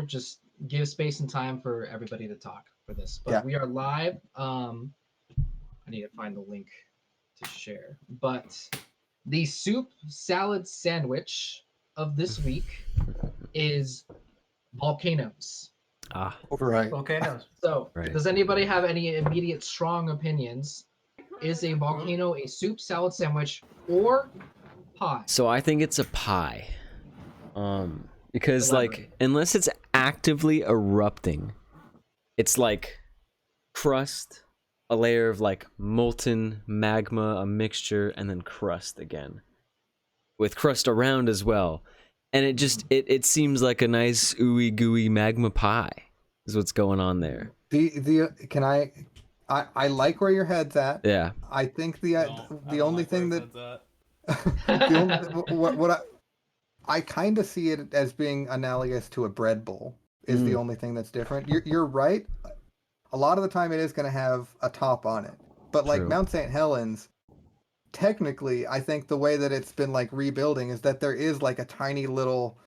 just give space and time for everybody to talk for this. But we are live. I need to find the link to share. But the soup salad sandwich of this week is volcanoes. Right. Volcanoes. So, does anybody have any immediate strong opinions? Is a volcano a soup salad sandwich or pie? So I think it's a pie. Because Elaborate. like unless it's actively erupting, it's like crust, a layer of like molten magma, a mixture, and then crust again. With crust around as well. And it just it seems like a nice ooey gooey magma pie is what's going on there. I like where your head's at. Yeah. I think the only thing that I kind of see it as being analogous to a bread bowl is the only thing that's different. You're right. A lot of the time it is going to have a top on it. But like Mount St. Helens, technically, I think the way that it's been like rebuilding is that there is like a tiny little,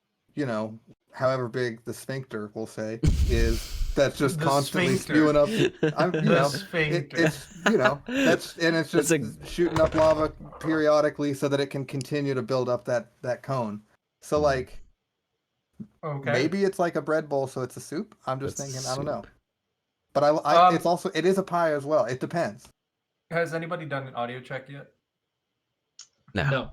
however big the sphincter, we'll say, is that's just constantly spewing up. It's just shooting up lava periodically so that it can continue to build up that cone. So like, maybe it's like a bread bowl, so it's a soup. I'm just thinking, I don't know. But it is a pie as well. It depends. Has anybody done an audio check yet? No.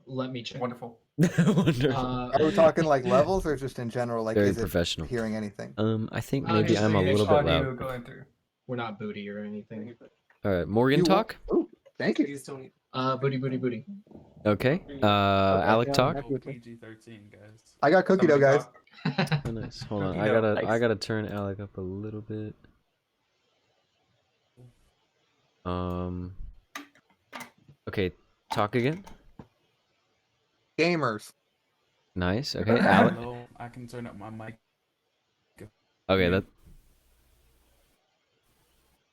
Let me check. Wonderful. Are we talking like levels or just in general? Like, very is professional. It hearing anything? I think maybe I'm a little bit loud. Going through. We're not booty or anything. All right, Morgan talk. Oh, thank you. Booty. Okay. Alec talk. PG-13, guys. I got cookie dough, guys. Oh, nice. Hold on. Cookie I gotta turn Alec up a little bit. Okay, talk again. Gamers. Nice. Okay, Alec. Hello, I can turn up my mic. Okay, that.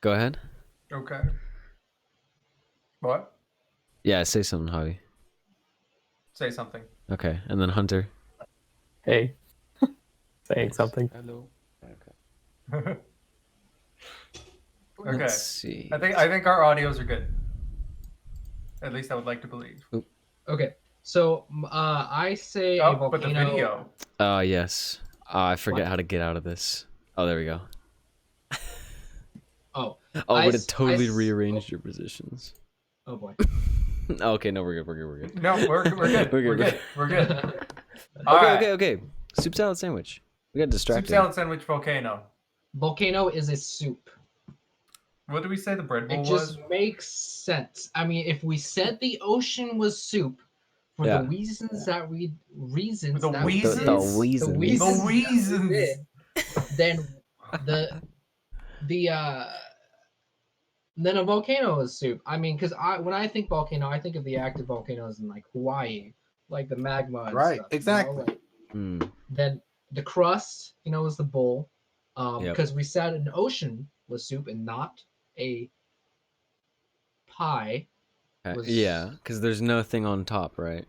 Go ahead. Okay. What? Yeah, say something, Javi. Say something. Okay, and then Hunter. Hey. Saying something. Hello. Okay. Let's see. I think our audios are good. At least I would like to believe. Oop. Okay. So I say a volcano. But the video. Oh, yes. I forget how to get out of this. Oh, there we go. But it totally rearranged your positions. Oh boy. Okay, no, we're good. No, we're good. We're good. Okay. Soup salad sandwich. We got distracted. Soup salad sandwich volcano. Volcano is a soup. What did we say the bread bowl was? It just makes sense. I mean, if we said the ocean was soup, for the reasons that we did, then then a volcano is soup. I mean, because when I think volcano, I think of the active volcanoes in like Hawaii, like the magma. And right, stuff, exactly. Then the crust, is the bowl, because we said an ocean was soup and not a pie. Yeah, because there's nothing on top, right?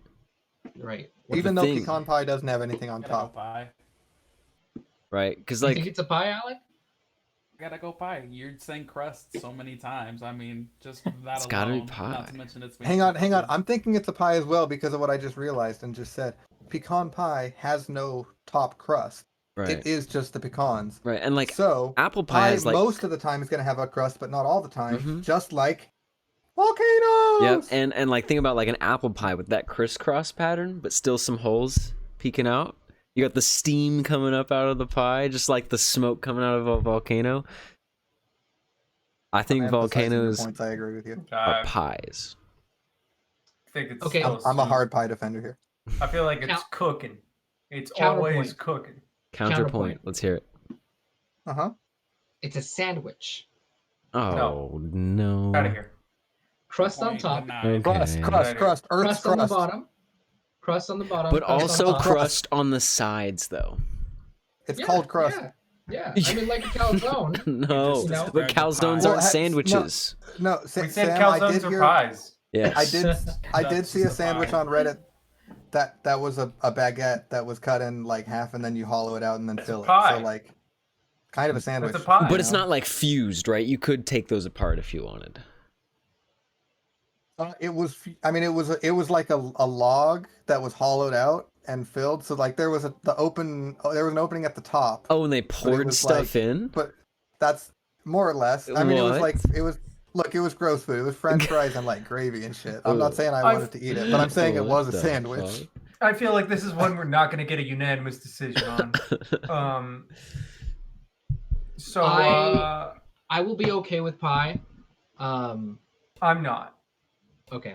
Right. Even though pecan pie doesn't have anything on top. Pie. Right, because you think it's a pie, Alec? Gotta go pie. You're saying crust so many times. I mean, just that it's alone. Gotta be pie. Not to mention it's hang on. I'm thinking it's a pie as well because of what I just realized and just said. Pecan pie has no top crust. Right. It is just the pecans. Right, and like so apple pie is like most of the time is gonna have a crust, but not all the time. Just like volcanoes. Yep, and like think about like an apple pie with that crisscross pattern, but still some holes peeking out. You got the steam coming up out of the pie, just like the smoke coming out of a volcano. I think volcanoes points, I agree with you. are pies. I think it's okay. I'm a hard pie defender here. I feel like it's cooking. It's always cooking. Counterpoint. Let's hear it. It's a sandwich. Oh no! Out of here. Crust on top. Okay. Crust. Earth's crust on the bottom. Crust on the bottom. But also crust on the sides, though. It's called crust. Yeah. I mean, like a calzone. No, but calzones aren't sandwiches. No, we said calzones are pies. Yes. I did see a sandwich on Reddit that was a baguette that was cut in like half, and then you hollow it out and then It's a fill it. pie. So like, kind of a sandwich. It's a pie. But it's not like fused, right? You could take those apart if you wanted. It was. I mean, it was like a log that was hollowed out and filled. So like there was an opening at the top. Oh, and they poured was stuff like- in? But that's more or less. I mean, What? it was gross food. It was French fries and like gravy and shit. I'm Ugh. not saying I wanted to eat it, but I'm saying it was a What the sandwich. fuck? I feel like this is one we're not going to get a unanimous decision on. So I will be okay with pie. I'm not. Okay.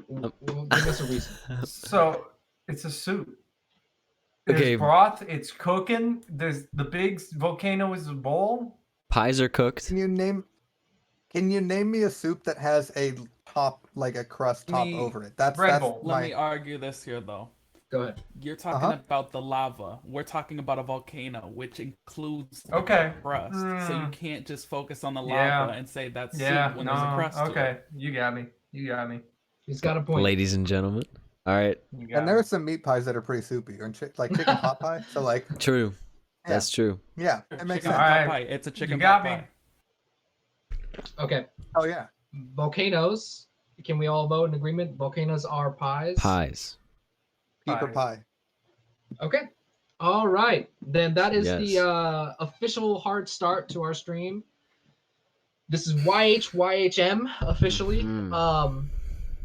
Well, give us a reason. So it's a soup. There's Okay. broth. It's cooking. There's the big volcano is a bowl. Pies are cooked. Can you name me a soup that has a top, like a crust top Me- over it? That's Red Bull. Let me argue this here, though. Go ahead. You're talking Uh-huh. about the lava. We're talking about a volcano, which includes the Okay. crust. So you Mm. can't just focus on the Yeah. lava and say that's Yeah. soup when No. there's a crust to Okay. it. You got me. You got me. He's got a point. Ladies and gentlemen. All right. You got And there me. are some meat pies that are pretty soupy, or like chicken pot pie. So like, True. Yeah. That's true. yeah, it makes Chicken sense. pot Alright. pie. It's a chicken got pot me. pie. Okay. Oh yeah, Volcanoes. Can we all vote in agreement? Volcanoes are pies. Pies. keeper Pie. pie. Okay. All right. Then that is Yes. the official hard start to our stream. This is YHYHM officially. Mhm.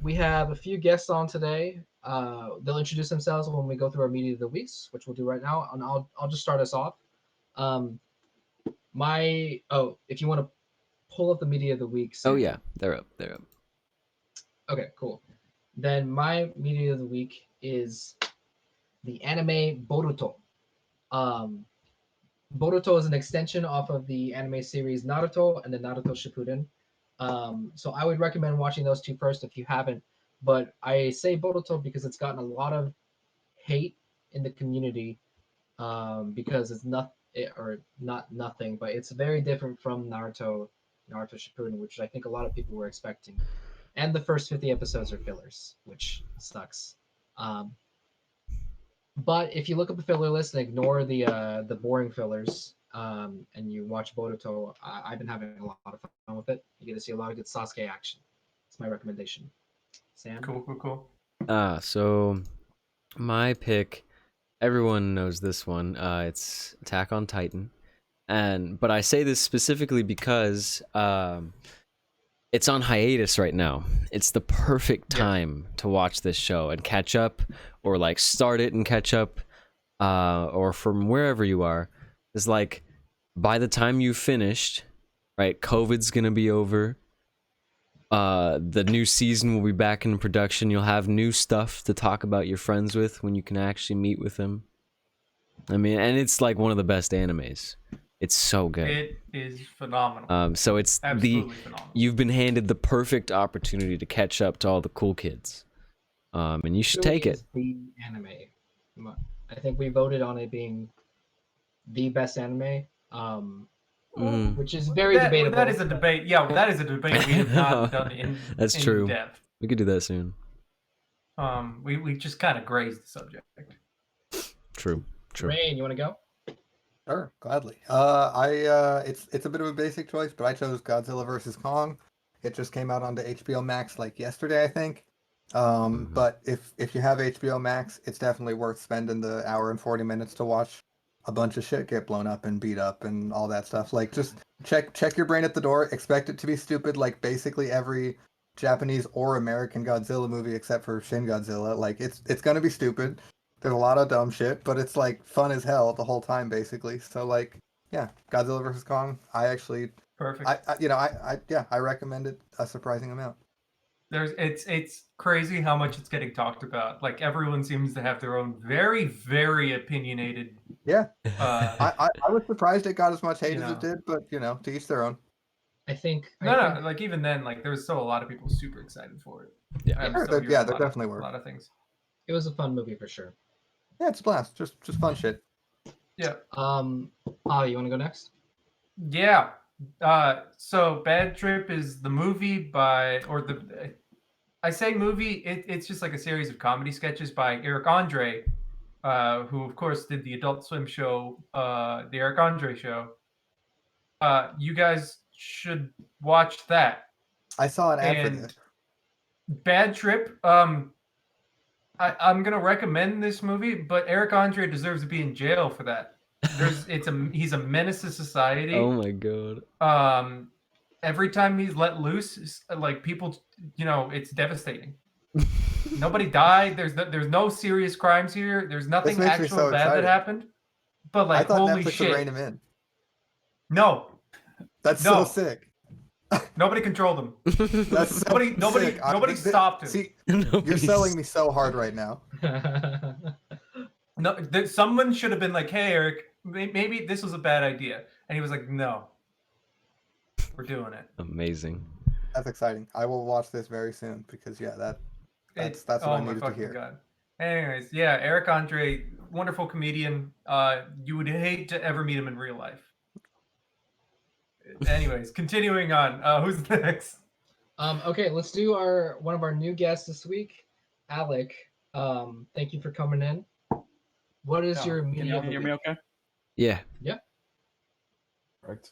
We have a few guests on today. They'll introduce themselves when we go through our media of the weeks, which we'll do right now. And I'll just start us off. If you want to pull up the media of the weeks. Oh yeah, they're up. They're up. Okay, cool. Then my media of the week is the anime Boruto. Boruto is an extension off of the anime series Naruto and the Naruto Shippuden. So I would recommend watching those two first if you haven't. But I say Boruto because it's gotten a lot of hate in the community because it's not nothing, but it's very different from Naruto Shippuden, which I think a lot of people were expecting. And the first 50 episodes are fillers, which sucks. But if you look up the filler list and ignore the boring fillers, and you watch Boruto, I've been having a lot of fun with it. You get to see a lot of good Sasuke action. It's my recommendation. Sam? Cool. So my pick, everyone knows this one. It's Attack on Titan. But I say this specifically because it's on hiatus right now. It's the perfect time to watch this show and catch up, or like start it and catch up, or from wherever you are. It's like by the time you finished, right, COVID's gonna be over. The new season will be back in production. You'll have new stuff to talk about your friends with when you can actually meet with them. I mean, and it's like one of the best animes. It's so good. It is phenomenal. So it's Absolutely phenomenal. you've been handed the perfect opportunity to catch up to all the cool kids. And you should Really take it. is the anime. I think we voted on it being the best anime, which is very debatable. That is a debate. Yeah, that is a debate we have not done in That's in true. depth. We could do that soon. We just kind of grazed the subject. True. Rain, you want to go? Sure, gladly. It's a bit of a basic choice, but I chose Godzilla vs Kong. It just came out onto HBO Max like yesterday, I think. But if you have HBO Max, it's definitely worth spending the hour and 40 minutes to watch a bunch of shit get blown up and beat up and all that stuff. Like, just check your brain at the door. Expect it to be stupid, like basically every Japanese or American Godzilla movie except for Shin Godzilla. Like, it's gonna be stupid. There's a lot of dumb shit, but it's like fun as hell the whole time, basically. So like, yeah, Godzilla vs Kong. I actually, Perfect. I recommend it a surprising amount. It's crazy how much it's getting talked about. Like, everyone seems to have their own very, very opinionated. Yeah. Uh, I was surprised it got as much hate You as it know. did, but to each their own. I think. no, like even then, like there was still a lot of people super excited for it. Yeah. I'm Sure, still there hearing a lot definitely of, were. a lot of things. It was a fun movie for sure. Yeah, it's a blast. Just fun shit. Yeah. You want to go next? Yeah. So Bad Trip is the movie I say movie, it's just like a series of comedy sketches by Eric Andre, who of course did the Adult Swim show, the Eric Andre show. You guys should watch that. I saw an ad for And this. Bad Trip. I'm gonna recommend this movie, but Eric Andre deserves to be in jail for that. He's a menace to society. Oh my god. Every time he's let loose, like people, it's devastating. Nobody died. There's no serious crimes here. There's nothing makes me actual so bad excited. that happened. But I like, thought holy Netflix would rein shit! him in. No, That's No. so sick. nobody controlled him. That's so Nobody sick. stopped him. See, you're selling me so hard right now. No, someone should have been like, "Hey, Eric, maybe this was a bad idea," and he was like, "No, we're doing it." Amazing. That's exciting. I will watch this very soon because that's what I needed to hear. God. Anyways, yeah, Eric Andre, wonderful comedian. You would hate to ever meet him in real life. Anyways, continuing on. Who's next? Okay, let's do one of our new guests this week, Alec. Thank you for coming in. What is your Can media y'all of the hear week? me okay? Yeah. Perfect.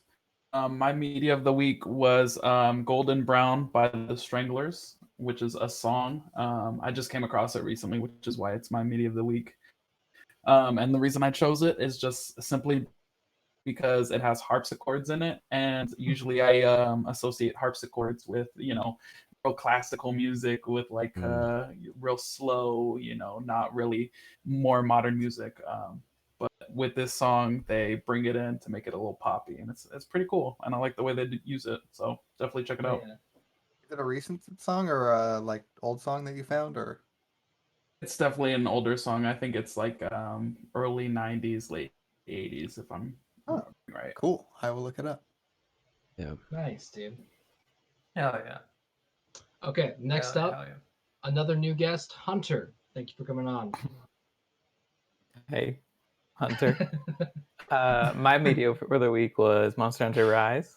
My media of the week was Golden Brown by the Stranglers, which is a song. I just came across it recently, which is why it's my media of the week. And the reason I chose it is just simply because it has harpsichords in it, and usually I associate harpsichords with real classical music, with like real slow, not really more modern music. But with this song, they bring it in to make it a little poppy, and it's pretty cool, and I like the way they use it. So definitely check it out. Yeah. Is it a recent song or a like old song that you found, or? It's definitely an older song. I think it's like early '90s, late '80s, if I'm right. Cool. I will look it up. Yeah. Nice, dude. Hell yeah. Okay, next up, Hell yeah. another new guest, Hunter. Thank you for coming on. Hey, Hunter. My media for the week was Monster Hunter Rise.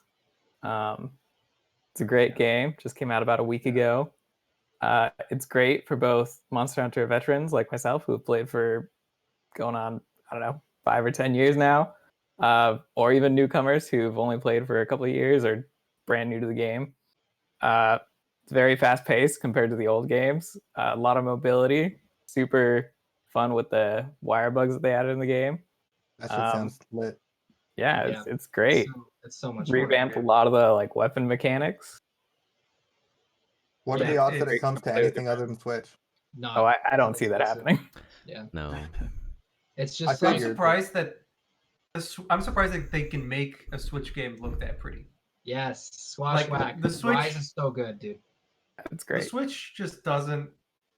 It's a great game. Just came out about a week ago. It's great for both Monster Hunter veterans like myself who have played for going on, 5 or 10 years now, or even newcomers who've only played for a couple of years or brand new to the game. It's very fast paced compared to the old games. A lot of mobility, super fun with the wire bugs that they added in the game. That shit sounds lit. Yeah, it's great. It's so much fun. Revamped a lot of the like weapon mechanics. What are the odds that it comes to anything other than Switch? Not Oh, I don't see that exclusive. happening. Yeah. No. It's I just figured. I'm surprised that they can make a Switch game look that pretty. yes, swashwhack. the Switch- Rise is so good, dude. It's The great. Switch just doesn't,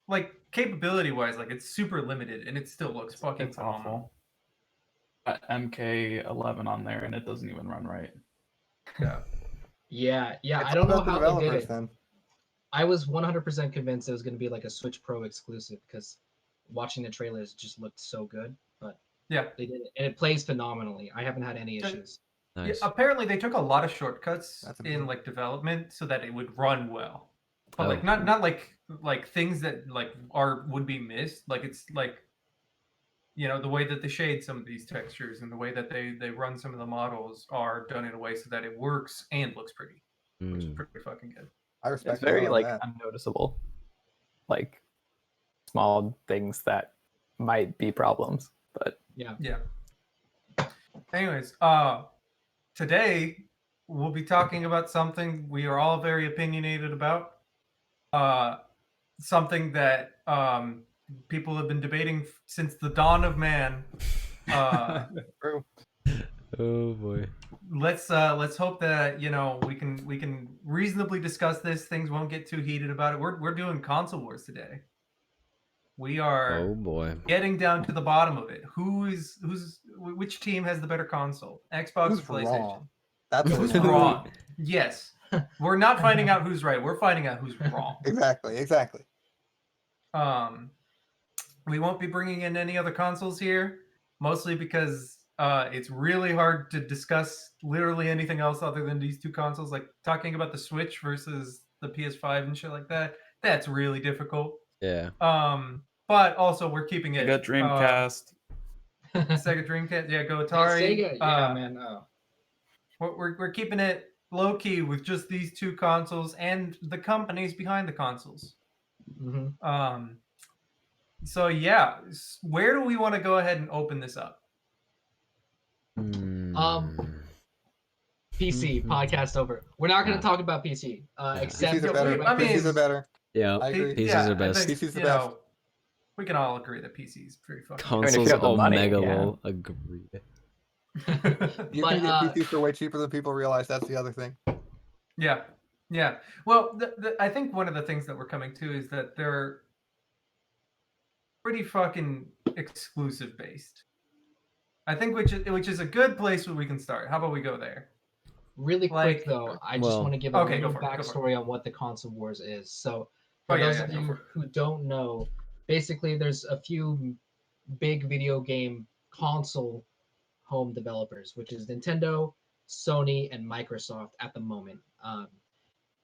like, capability wise, like it's super limited and it still looks fucking It's phenomenal. awful. MK11 on there, and it doesn't even run right. Yeah. It's I don't know about the how they did developers it. then. I was 100% convinced it was going to be like a Switch Pro exclusive because watching the trailers just looked so good. But Yeah. they did it, and it plays phenomenally. I haven't had any issues. Nice. Yeah, apparently they took a lot of shortcuts That's in amazing. like development so that it would run well. But Oh. like not like things that like would be missed. Like it's like the way that they shade some of these textures and the way that they run some of the models are done in a way so that it works and looks pretty, which is Mm. pretty fucking good. I respect It's very you on like that. unnoticeable, like small things that might be problems, but Yeah. Yeah. Anyways, today we'll be talking about something we are all very opinionated about. Something that people have been debating since the dawn of man. True. Oh boy. Let's hope that we can reasonably discuss this. Things won't get too heated about it. We're doing console wars today. We are Oh boy. getting down to the bottom of it. Which team has the better console? Xbox Who's or PlayStation? wrong? That's Who's what wrong? Yes. We're not finding out who's right. We're finding out who's wrong. Exactly. We won't be bringing in any other consoles here, mostly because it's really hard to discuss literally anything else other than these two consoles. Like talking about the Switch versus the PS5 and shit like that That's really difficult. Yeah. But also we're keeping it. Sega Dreamcast. Sega Dreamcast. Yeah, go Yeah, Atari. Sega, yeah, man. Oh. We're keeping it low key with just these two consoles and the companies behind the consoles. Mm-hmm. So yeah, where do we want to go ahead and open this up? PC podcast over. We're not going to talk about PC. Except PCs are better. I mean, PCs are better. Yeah, I agree. PCs are best. I think, PC's the best. We can all agree that PC is pretty fucking. Consoles if you have the money, mega yeah. low. Agreed. You can get PCs for way cheaper than people realize. That's the other thing. Yeah. Well, I think one of the things that we're coming to is that they're pretty fucking exclusive based. I think which is a good place where we can start. How about we go there? Really quick though, I just want to give a little backstory on what the console wars is. So for those of you who don't know, basically there's a few big video game console home developers, which is Nintendo, Sony, and Microsoft at the moment.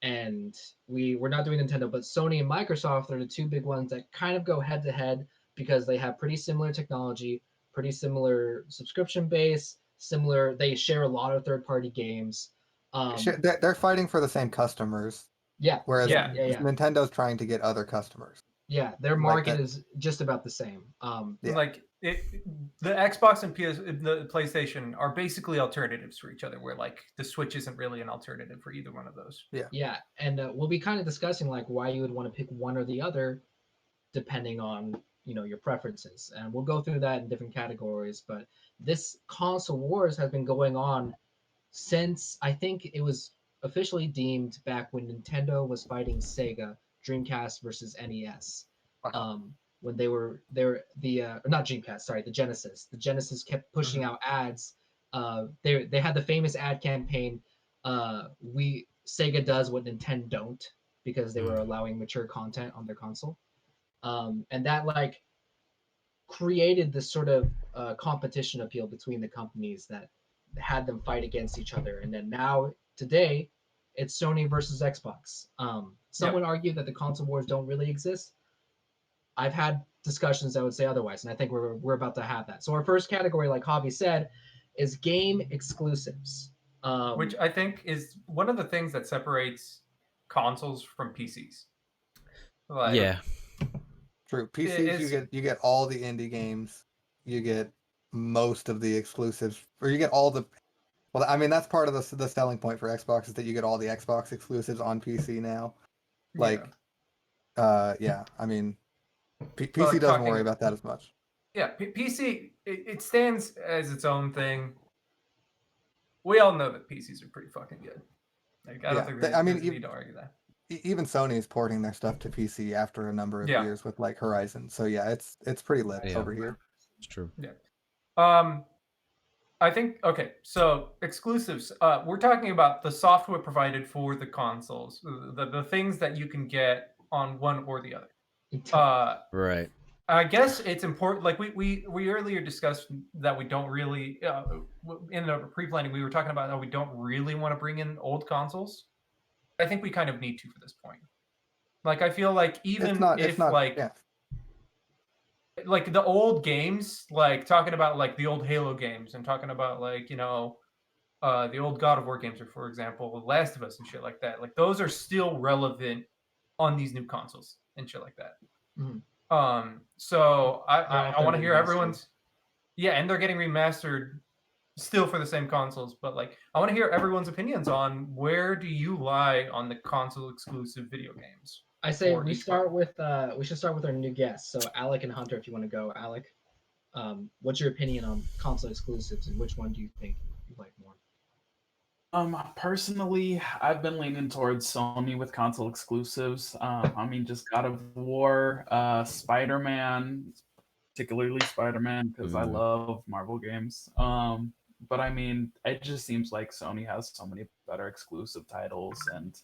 And we're not doing Nintendo, but Sony and Microsoft are the two big ones that kind of go head to head because they have pretty similar technology, pretty similar subscription base, similar. They share a lot of third-party games. They're fighting for the same customers. Yeah. Whereas Nintendo's trying to get other customers. Yeah, their market is just about the same. Like the Xbox and the PlayStation are basically alternatives for each other. Where like the Switch isn't really an alternative for either one of those. Yeah, and we'll be kind of discussing like why you would want to pick one or the other, depending on your preferences, and we'll go through that in different categories. But this console wars has been going on since I think it was officially deemed back when Nintendo was fighting Sega, Dreamcast versus NES. When they were not Dreamcast, sorry, the Genesis. The Genesis kept pushing out ads. They had the famous ad campaign. Sega does what Nintendo don't, because they were allowing mature content on their console. And that like created this sort of competition appeal between the companies that had them fight against each other. And then now today, it's Sony versus Xbox. Some would argue that the console wars don't really exist. I've had discussions that would say otherwise, and I think we're about to have that. So our first category, like Javi said, is game exclusives. Which I think is one of the things that separates consoles from PCs. Yeah. True. PCs, you get all the indie games. You get most of the exclusives, or you get all the. Well, I mean that's part of the selling point for Xbox is that you get all the Xbox exclusives on PC now. Like, I mean, PC doesn't worry about that as much. Yeah, PC it stands as its own thing. We all know that PCs are pretty fucking good. Like, I don't think we need to argue that. Even Sony is porting their stuff to PC after a number of years with like Horizon. So yeah, it's pretty lit over here. It's true. Yeah. I think so exclusives. We're talking about the software provided for the consoles, the things that you can get on one or the other. Right. I guess it's important. Like we earlier discussed that we don't really in the pre-planning we were talking about how we don't really want to bring in old consoles. I think we kind of need to for this point. Like I feel like even like the old games, like talking about like the old Halo games and talking about like the old God of War games, or for example, The Last of Us and shit like that. Like those are still relevant on these new consoles and shit like that. Mm-hmm. So I want to hear everyone's and they're getting remastered still for the same consoles, but like I want to hear everyone's opinions on where do you lie on the console exclusive video games. I say we should start with our new guests. So Alec and Hunter, if you want to go. Alec, what's your opinion on console exclusives and which one do you think you like more? Personally, I've been leaning towards Sony with console exclusives. I mean, just God of War, Spider-Man, particularly Spider-Man, because I love Marvel games. But I mean, it just seems like Sony has so many better exclusive titles and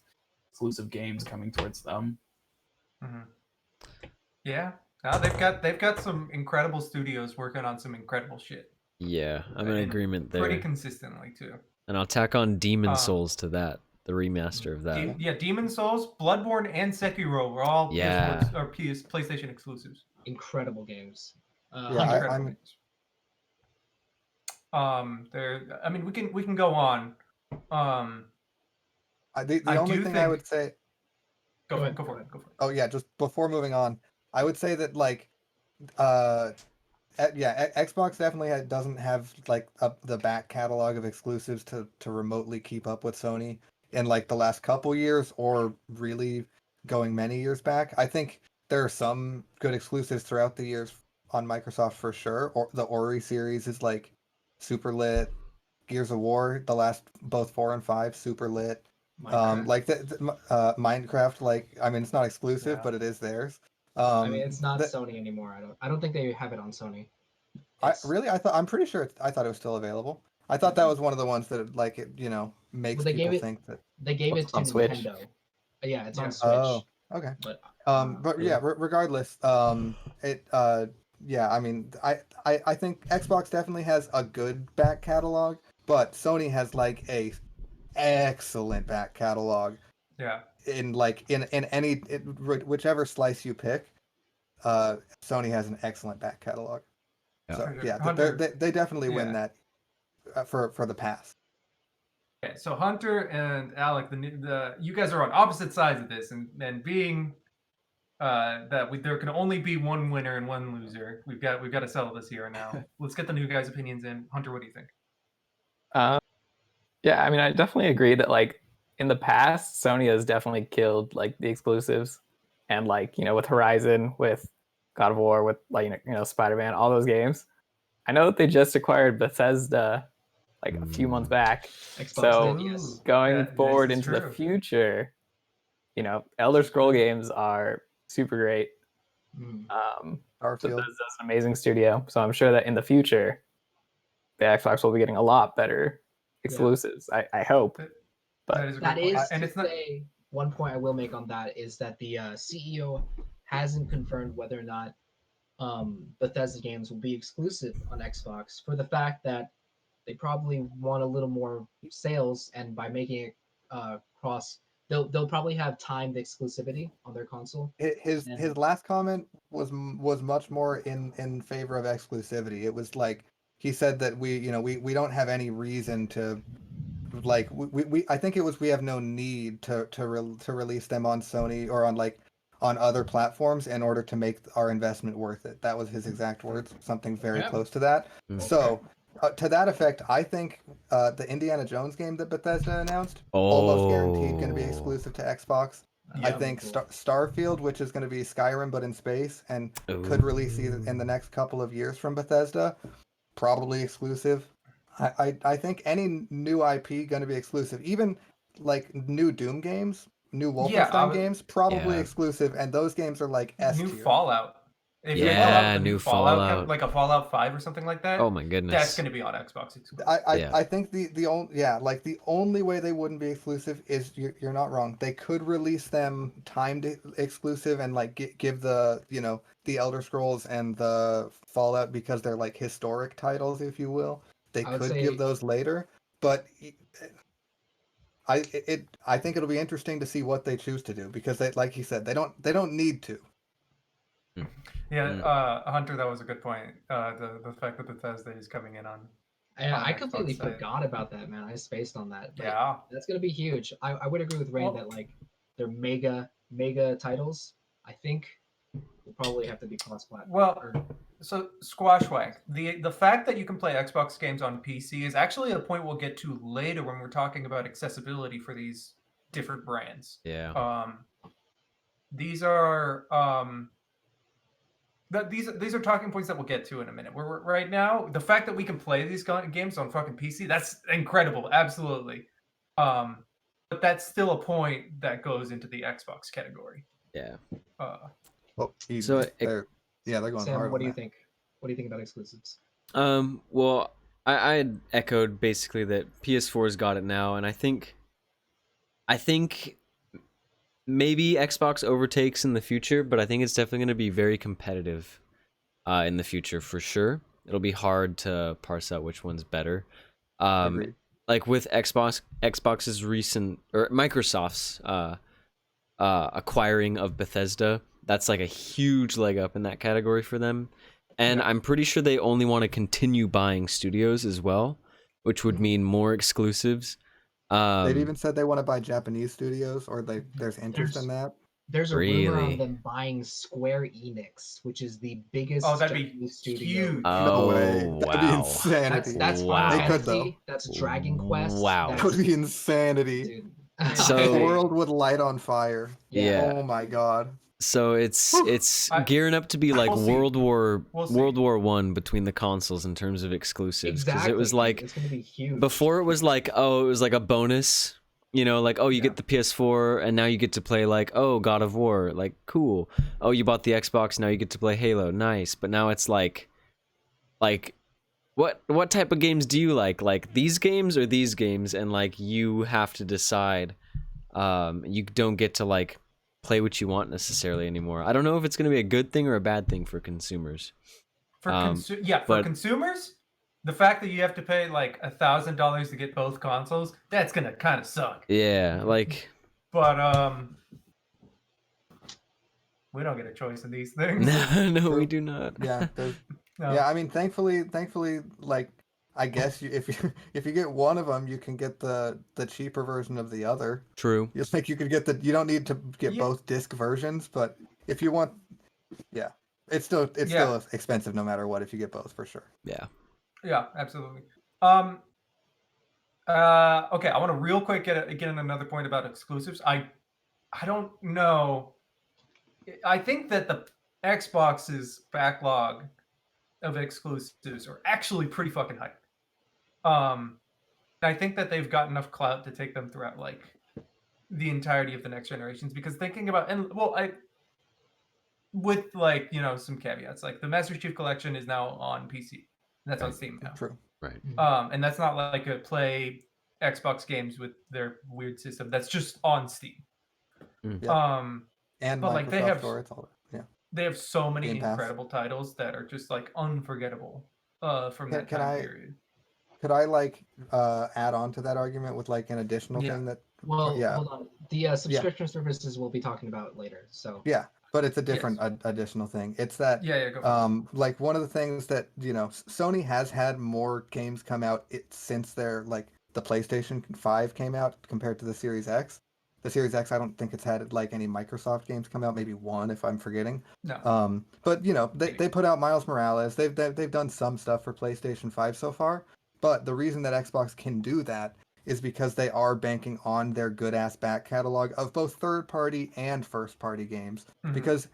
exclusive games coming towards them. Mm-hmm. Yeah, they've got some incredible studios working on some incredible shit. Yeah, I'm in agreement there. Pretty consistently too. And I'll tack on Demon Souls to that. the remaster of that. Yeah, Demon Souls, Bloodborne, and Sekiro were all Yeah. PS4 or PlayStation exclusives. Incredible games. Yeah, I'm games. There. I mean, we can go on. the only thing I would say. Go for it. Oh yeah, just before moving on, I would say that like, Xbox definitely doesn't have like the back catalog of exclusives to remotely keep up with Sony in like the last couple years, or really going many years back. I think there are some good exclusives throughout the years on Microsoft for sure. Or the Ori series is like super lit. Gears of War, the last both 4 and 5, super lit. Minecraft. Like Minecraft, like I mean it's not exclusive, but it is theirs. I mean, it's not Sony anymore. I don't think they have it on Sony. I'm pretty sure I thought it was still available. I thought that was one of the ones that like it, makes people think that they gave it to on Switch. Nintendo. Yeah, it's on Switch. Oh, okay. But yeah, regardless, yeah, I mean, I think Xbox definitely has a good back catalog, but Sony has like a excellent back catalog. Yeah. In any whichever slice you pick, Sony has an excellent back catalog. Yeah. So yeah, Hunter, they definitely win that for the past. Okay, so Hunter and Alec, you guys are on opposite sides of this, and being there can only be one winner and one loser. We've got to settle this here and now. Let's get the new guys' opinions in. Hunter, what do you think? Yeah, I mean, I definitely agree that like in the past, Sony has definitely killed like the exclusives, and like with Horizon, with God of War, with like Spider-Man, all those games. I know that they just acquired Bethesda like a few months back. Xbox So did, yes. going forward into the future, Elder Scroll games are super great. Bethesda's an amazing studio, so I'm sure that in the future, the Xbox will be getting a lot better exclusives. I hope. But that is and it's say one point I will make on that is that the CEO hasn't confirmed whether or not Bethesda games will be exclusive on Xbox, for the fact that they probably want a little more sales, and by making it cross, they'll probably have timed exclusivity on their console. His last comment was much more in favor of exclusivity. It was like he said that we don't have any reason to, like, we I think it was we have no need to release them on Sony or on other platforms in order to make our investment worth it. That was his exact words, something very close to that. So to that effect, I think the Indiana Jones game that Bethesda announced, almost guaranteed going to be exclusive to Xbox. I think Starfield, which is going to be Skyrim but in space, and could release in the next couple of years from Bethesda, probably exclusive. I think any new IP going to be exclusive, even like new Doom games, new Wolfenstein games, probably exclusive, and those games are like S tier. New Fallout. If new Fallout, like a Fallout 5 or something like that. Oh my goodness, that's going to be on Xbox exclusive. I think the only way they wouldn't be exclusive is you're not wrong. They could release them timed exclusive and like give the the Elder Scrolls and the Fallout, because they're like historic titles, if you will. They could give those later, but I think it'll be interesting to see what they choose to do, because they, like you said, they don't need to. Yeah, Hunter, that was a good point. The fact that Bethesda is coming in on. I completely forgot about that, man. I spaced on that. But yeah, that's gonna be huge. I would agree with Rain that like they're mega titles. I think will probably have to be cross-platform. Well, so Squashwhack, the fact that you can play Xbox games on PC is actually a point we'll get to later when we're talking about accessibility for these different brands. Yeah. These are these are talking points that we'll get to in a minute. We're right now, the fact that we can play these games on fucking PC, that's incredible, absolutely. But that's still a point that goes into the Xbox category. Yeah. They're going Sam, hard. What do you think? What do you think about exclusives? Well, I had echoed basically that PS4's got it now, and I think maybe Xbox overtakes in the future, but I think it's definitely going to be very competitive in the future for sure. It'll be hard to parse out which one's better. like with Xbox's recent or Microsoft's acquiring of Bethesda, that's like a huge leg up in that category for them. And I'm pretty sure they only want to continue buying studios as well, which would mean more exclusives. They've even said they want to buy Japanese studios, or there's interest in that. There's a rumor on Really? them buying Square Enix, which is the biggest Oh, that'd be Japanese studio. huge. No way. Oh, That'd be wow. insanity. That's Wow. Final They could, Fantasy. though. That's Dragon Quest. Wow. That That's, would be insanity. dude. So- The world would light on fire. Yeah. Oh my god. So it's gearing up to be like We'll see. World War We'll see. One between the consoles in terms of exclusives. Because exactly. it was like it's gonna be huge. before it was like, oh, it was like a bonus, you know, like, oh, you get the PS4 and now you get to play like, oh, God of War, like, cool. Oh, you bought the Xbox, now you get to play Halo, nice. But now it's like what type of games do you like these games or these games? And like you have to decide. You don't get to like play what you want necessarily anymore. I don't know if it's going to be a good thing or a bad thing for consumers. For but- consumers, the fact that you have to pay like $1,000 to get both consoles, that's gonna kind of suck. Yeah, like But we don't get a choice in these things. no, we do not. Yeah. No. Yeah, I mean, thankfully, like, I guess if you get one of them, you can get the cheaper version of the other. True. Just like you could get you don't need to get Yeah. both disc versions, but if you want, yeah, it's still expensive no matter what if you get both for sure. Yeah. Yeah, absolutely. Okay, I want to real quick get in another point about exclusives. I don't know. I think that the Xbox's backlog of exclusives are actually pretty fucking high. I think that they've got enough clout to take them throughout like the entirety of the next generations. Because thinking about with like some caveats, like the Master Chief Collection is now on PC. That's on Steam now. True. Right. And that's not like a play Xbox games with their weird system. That's just on Steam. Yeah. And but Microsoft like they have Store, it's all they have so many Game Pass. incredible titles that are just like unforgettable from that time period. Could I like add on to that argument with like an additional thing that? Well, yeah. hold on. The subscription services we'll be talking about later. So Yeah, but it's a different additional thing. It's that go for it. like one of the things that Sony has had more games come out since their like the PlayStation 5 came out compared to the Series X. The Series X, I don't think it's had like any Microsoft games come out. Maybe one, if I'm forgetting. No. But they put out Miles Morales. They've done some stuff for PlayStation 5 so far. But the reason that Xbox can do that is because they are banking on their good ass back catalog of both third party and first party games. Mhm. Because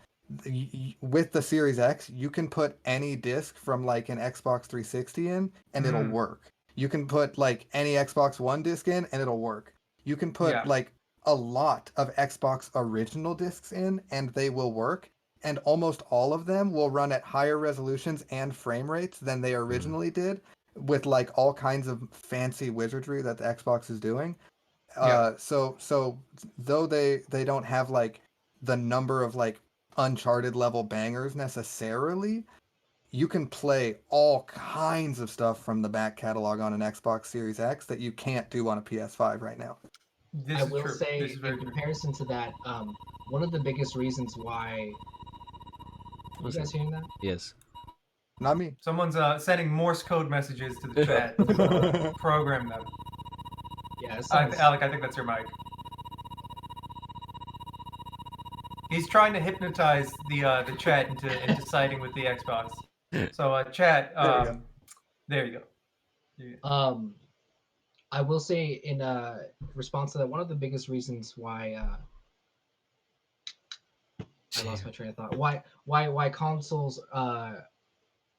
with the Series X, you can put any disc from like an Xbox 360 in, and it'll work. You can put like any Xbox One disc in, and it'll work. You can put like a lot of Xbox original discs in, and they will work. And almost all of them will run at higher resolutions and frame rates than they originally did, with like all kinds of fancy wizardry that the Xbox is doing. So though they don't have like the number of like Uncharted level bangers necessarily, you can play all kinds of stuff from the back catalog on an Xbox Series X that you can't do on a PS5 right now. This I is will true. say, This is very in true. comparison to that, one of the biggest reasons why. You guys hearing that? Yes. Not me. Someone's sending Morse code messages to the chat. Program them. Yeah, Alec, I think that's your mic. He's trying to hypnotize the chat into siding with the Xbox. So chat, there you go. I will say in response to that, one of the biggest reasons why I lost my train of thought. Why consoles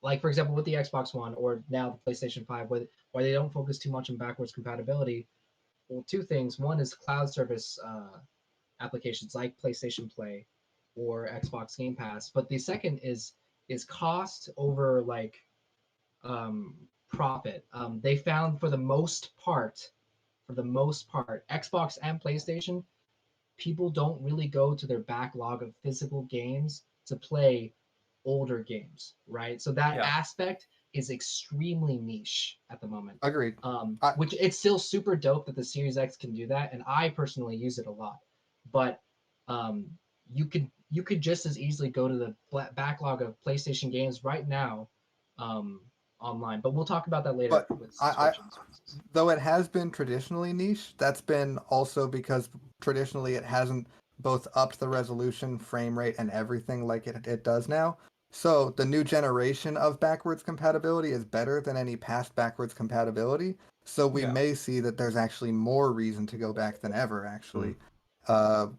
like for example with the Xbox One or now the PlayStation 5, why they don't focus too much on backwards compatibility. Well, two things. One is cloud service applications like PlayStation Play or Xbox Game Pass. But the second is cost over like profit. They found for the most part, Xbox and PlayStation, people don't really go to their backlog of physical games to play older games, right? So that aspect is extremely niche at the moment. Agreed. Which it's still super dope that the Series X can do that, and I personally use it a lot. But you could just as easily go to the backlog of PlayStation games right now online. But we'll talk about that later But with subscriptions. Though it has been traditionally niche, that's been also because traditionally it hasn't both upped the resolution, frame rate, and everything like it does now. So the new generation of backwards compatibility is better than any past backwards compatibility. So we may see that there's actually more reason to go back than ever, actually,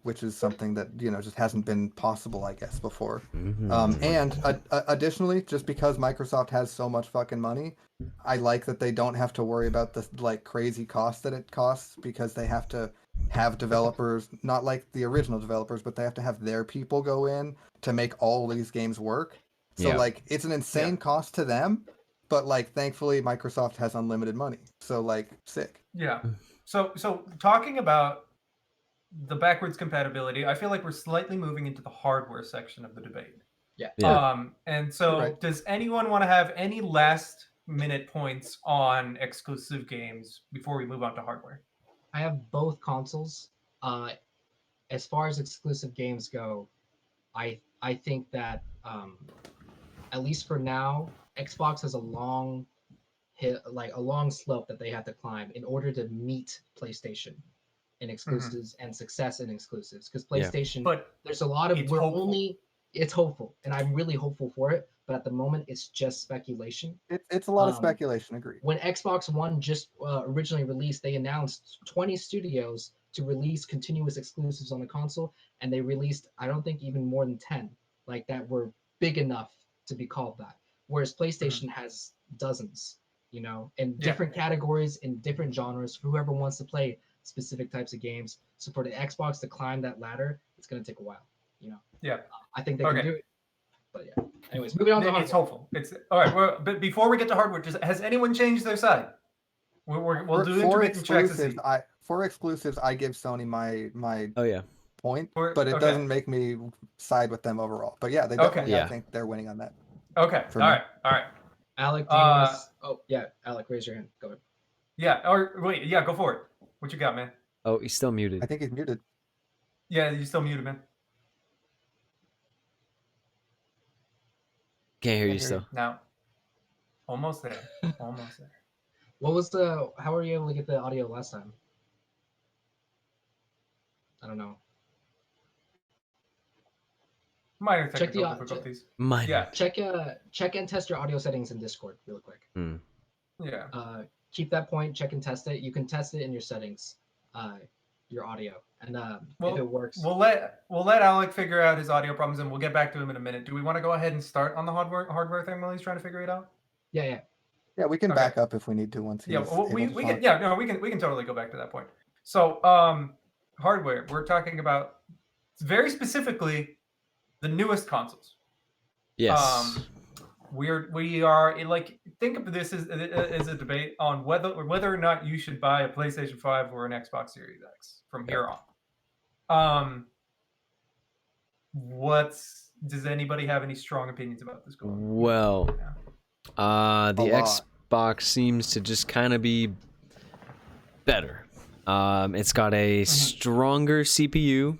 which is something that just hasn't been possible, I guess, before. And additionally, just because Microsoft has so much fucking money, I like that they don't have to worry about the like crazy cost that it costs, because they have to have developers, not like the original developers, but they have to have their people go in to make all these games work. So like it's an insane cost to them, but like thankfully Microsoft has unlimited money. So like sick. Yeah. So talking about the backwards compatibility, I feel like we're slightly moving into the hardware section of the debate. Yeah. And so does anyone want to have any last minute points on exclusive games before we move on to hardware? I have both consoles. As far as exclusive games go, I think that at least for now, Xbox has a long slope that they have to climb in order to meet PlayStation in exclusives and success in exclusives. Because PlayStation, but there's a lot of it's hopeful, and I'm really hopeful for it. But at the moment, it's just speculation. It's a lot of speculation. Agreed. When Xbox One just originally released, they announced 20 studios to release continuous exclusives on the console, and they released, I don't think, even more than 10 like that were big enough to be called that. Whereas PlayStation has dozens, in different categories, in different genres. For whoever wants to play specific types of games, so for the Xbox to climb that ladder, it's going to take a while. I think they can do it. But yeah. Anyways, moving on to hardware. It's hopeful. It's all right. Well, but before we get to hardware, has anyone changed their side? We'll do intermittent checks to see. For exclusives, I give Sony my point, but it doesn't make me side with them overall. But yeah, they definitely I think they're winning on that. Okay. All right. Alec, do you want to? Oh yeah, Alec, raise your hand. Go ahead. Yeah. Or wait. Yeah, go for it. What you got, man? Oh, he's still muted. I think he's muted. Yeah, you're still muted, man. Can't hear you still. Now, almost there. Almost there. What was how were you able to get the audio last time? I don't know. Minor technical difficulties. Minor. Yeah. Check and test your audio settings in Discord real quick. Yeah. Keep that point, check and test it. You can test it in your settings, your audio. And if it works. We'll let Alec figure out his audio problems, and we'll get back to him in a minute. Do we want to go ahead and start on the hardware thing while he's trying to figure it out? Yeah. Yeah, we can back up if we need to once he's we can totally go back to that point. So hardware, we're talking about very specifically the newest consoles. Yes. We are like, think of this as a debate on whether or not you should buy a PlayStation 5 or an Xbox Series X from here on. Does anybody have any strong opinions about this going? Well, the Xbox seems to just kind of be better. It's got a stronger CPU,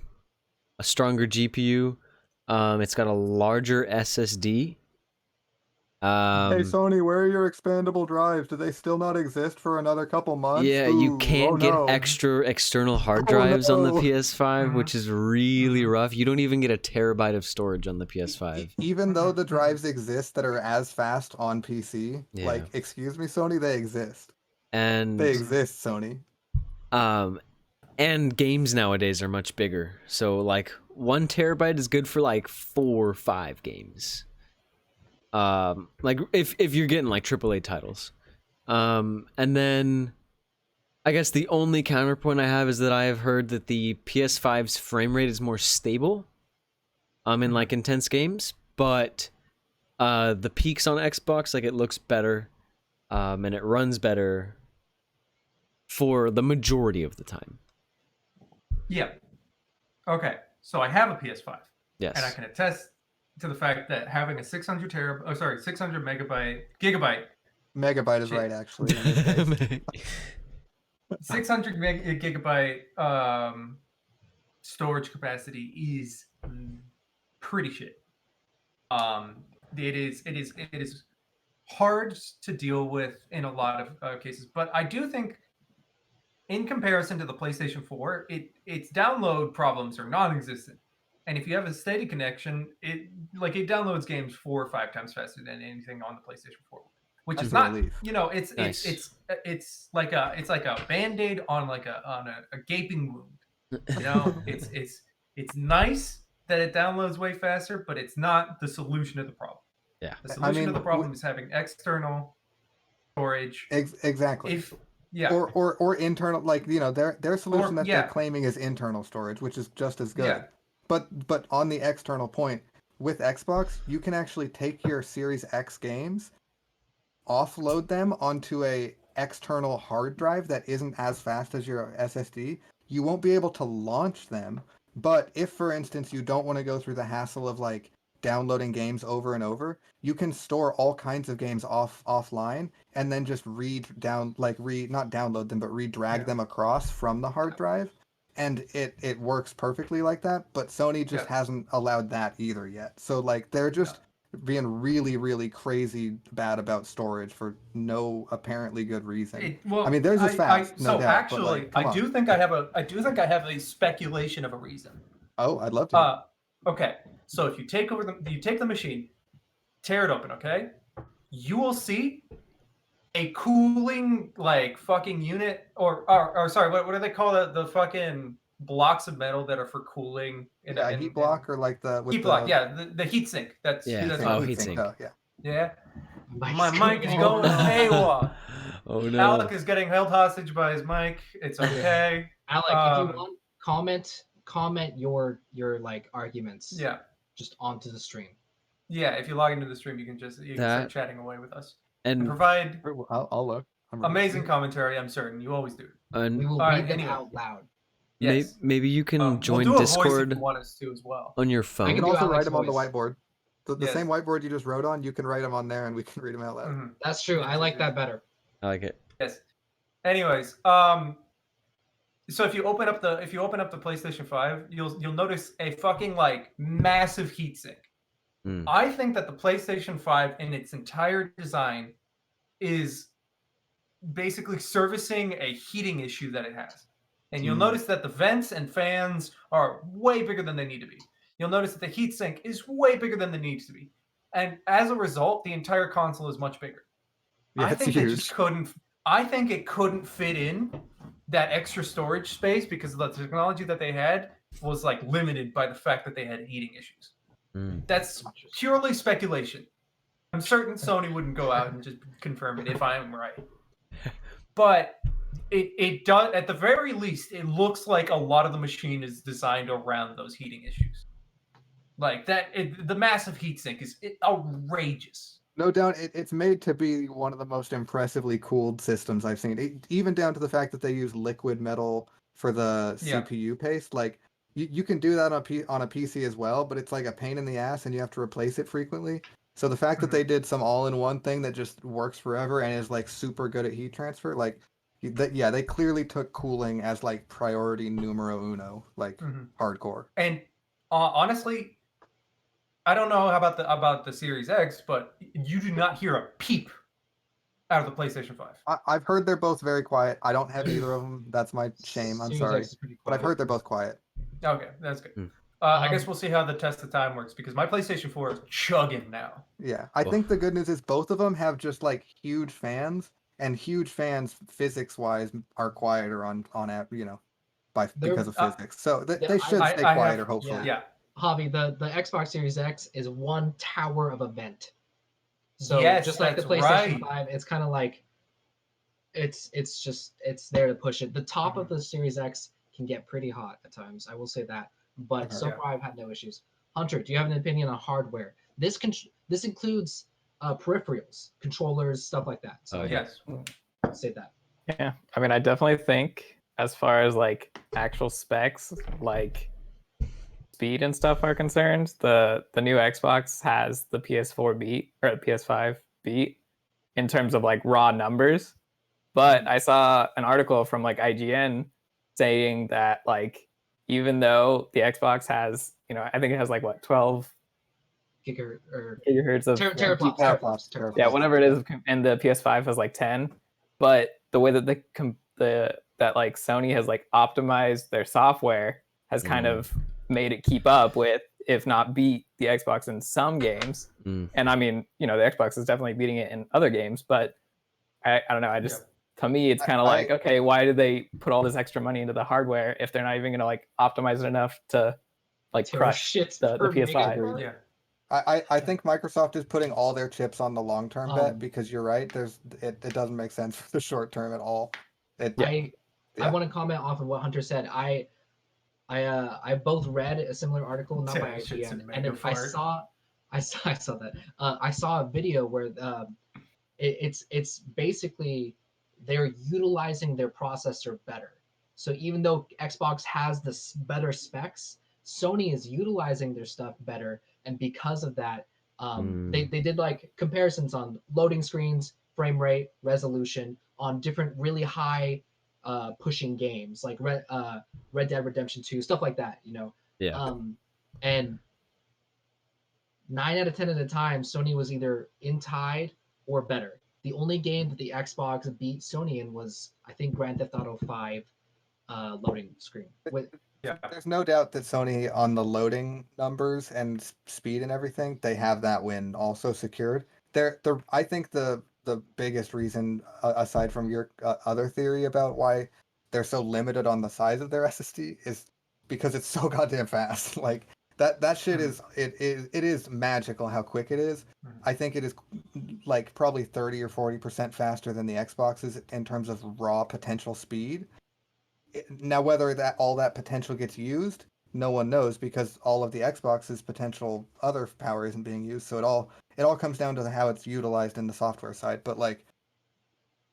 a stronger GPU. It's got a larger SSD. Hey Sony, where are your expandable drives? Do they still not exist for another couple months? Yeah, you can't get extra external hard drives on the PS5, which is really rough. You don't even get a terabyte of storage on the PS5. Even though the drives exist that are as fast on PC, like, excuse me, Sony, they exist. And they exist, Sony. And games nowadays are much bigger. So like 1 terabyte is good for like 4 or 5 games. Like if you're getting like AAA titles. And then I guess the only counterpoint I have is that I have heard that the PS5's frame rate is more stable in like intense games, but the peaks on Xbox, like, it looks better and it runs better for the majority of the time. Yeah. Okay. So I have a PS5. Yes. And I can attest to the fact that having a 600 gigabyte Megabyte is Shit. right, actually. in this case. 600 gigabyte storage capacity is pretty shit. It is hard to deal with in a lot of cases, but I do think, in comparison to the PlayStation 4, its download problems are non-existent. And if you have a steady connection, it downloads games 4 or 5 times faster than anything on the PlayStation 4, which is not, it's Nice. it's like a Band-Aid on a gaping wound. It's nice that it downloads way faster, but it's not the solution to the problem. Yeah. The solution to the problem is having external storage. Exactly. Yeah. Or internal, like, their solution that yeah. they're claiming is internal storage, which is just as good. Yeah. But on the external point, with Xbox, you can actually take your Series X games, offload them onto a external hard drive that isn't as fast as your SSD. You won't be able to launch them, but if, for instance, you don't want to go through the hassle of like downloading games over and over, you can store all kinds of games offline and then just not download them, but redrag them across from the hard drive. And it works perfectly like that, but Sony just hasn't allowed that either yet. So like they're just being really, really crazy bad about storage for no apparently good reason. I mean, theirs is fast. No doubt, actually, I do think I have a speculation of a reason. Oh, I'd love to. Okay, so if you take the machine, tear it open, okay, you will see a cooling like fucking unit, or sorry, what do they call the fucking blocks of metal that are for cooling? Heat block, or like the heat block. Yeah, the heat sink. That's heat sink. Yeah. My mic is going AWOL. Oh no. Alec is getting held hostage by his mic. It's okay. Alec, if you want, comment your like arguments. Yeah. Just onto the stream. Yeah, if you log into the stream, you can start chatting away with us and provide. I'll look. Amazing commentary. I'm certain you always do. And we will read them out loud. Yes. Maybe you can join we'll do Discord a voice if you want us to as well. on your phone. You can also write them on the voice. whiteboard. The same whiteboard you just wrote on, you can write them on there, and we can read them out loud. Mm-hmm. That's true. I like that better. I like it. Yes. Anyways, so if you open up the PlayStation 5, you'll notice a fucking like massive heatsink. I think that the PlayStation 5 in its entire design is basically servicing a heating issue that it has. And you'll notice that the vents and fans are way bigger than they need to be. You'll notice that the heatsink is way bigger than it needs to be. And as a result, the entire console is much bigger. Yeah, I think it couldn't fit in that extra storage space because the technology that they had was like limited by the fact that they had heating issues. That's purely speculation. I'm certain Sony wouldn't go out and just confirm it if I'm right. But it does, at the very least, it looks like a lot of the machine is designed around those heating issues. Like that, the massive heatsink is outrageous. No doubt, it's made to be one of the most impressively cooled systems I've seen. Even down to the fact that they use liquid metal for the CPU paste. Like you can do that on a PC as well, but it's like a pain in the ass, and you have to replace it frequently. So the fact that they did some all-in-one thing that just works forever and is like super good at heat transfer, like they clearly took cooling as like priority numero uno, like hardcore. And honestly, I don't know about the Series X, but you do not hear a peep out of the PlayStation 5. I've heard they're both very quiet. I don't have either of them. That's my shame. I'm sorry, but I've heard they're both quiet. Okay, that's good. I guess we'll see how the test of time works because my PlayStation 4 is chugging now. Yeah, I think the good news is both of them have just like huge fans, and huge fans physics-wise are quieter on app, because of physics. So they should stay quieter, hopefully. Yeah. Javi, the Xbox Series X is one tower of a vent. So yes, just like the PlayStation 5, it's kind of like it's there to push it. The top of the Series X can get pretty hot at times. I will say that. But so far, I've had no issues. Hunter, do you have an opinion on hardware? This includes peripherals, controllers, stuff like that. So yes, I'll say that. Yeah, I mean, I definitely think as far as like actual specs, like speed and stuff are concerned, the new Xbox has the PS4 beat or the PS5 beat in terms of like raw numbers. But I saw an article from like IGN saying that like even though the Xbox has, I think it has like what 12 gigahertz of teraflops. Yeah, whatever it is, and the PS5 has like 10. But the way that that like Sony has like optimized their software has kind of made it keep up with, if not beat, the Xbox in some games. And I mean, the Xbox is definitely beating it in other games, but I don't know. To me, it's kind of like, okay, why did they put all this extra money into the hardware if they're not even gonna like optimize it enough to like crush the PS5? Yeah. I think Microsoft is putting all their chips on the long-term bet, because you're right. It doesn't make sense for the short term at all. I want to comment off of what Hunter said. I both read a similar article, not by IGN, and then I saw that. I saw a video where it's basically they're utilizing their processor better. So even though Xbox has the better specs, Sony is utilizing their stuff better, and because of that, they did like comparisons on loading screens, frame rate, resolution on different really high pushing games like Red Dead Redemption 2, stuff like that, Yeah. And 9 out of 10 of the time, Sony was either in tied or better. The only game that the Xbox beat Sony in was, I think, Grand Theft Auto 5 loading screen. There's no doubt that Sony, on the loading numbers and speed and everything, they have that win also secured. I think the biggest reason, aside from your other theory about why they're so limited on the size of their SSD, is because it's so goddamn fast. Like that shit is it is magical how quick it is. I think it is like probably 30 or 40% faster than the Xboxes in terms of raw potential speed. Now, whether all that potential gets used, no one knows, because all of the Xbox's potential other power isn't being used. So it all comes down to how it's utilized in the software side. But like,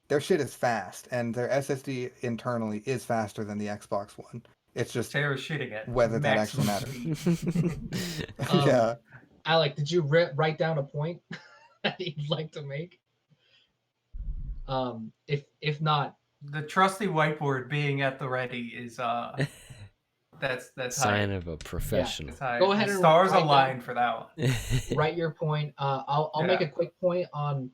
their shit is fast, and their SSD internally is faster than the Xbox One. It's just shitting it. Whether that actually matters. Yeah. Alec, did you write down a point that you'd like to make? If not, the trusty whiteboard being at the ready is that's sign high. of a professional. Yeah, go ahead the and stars aligned for that one. Write your point. I'll make a quick point on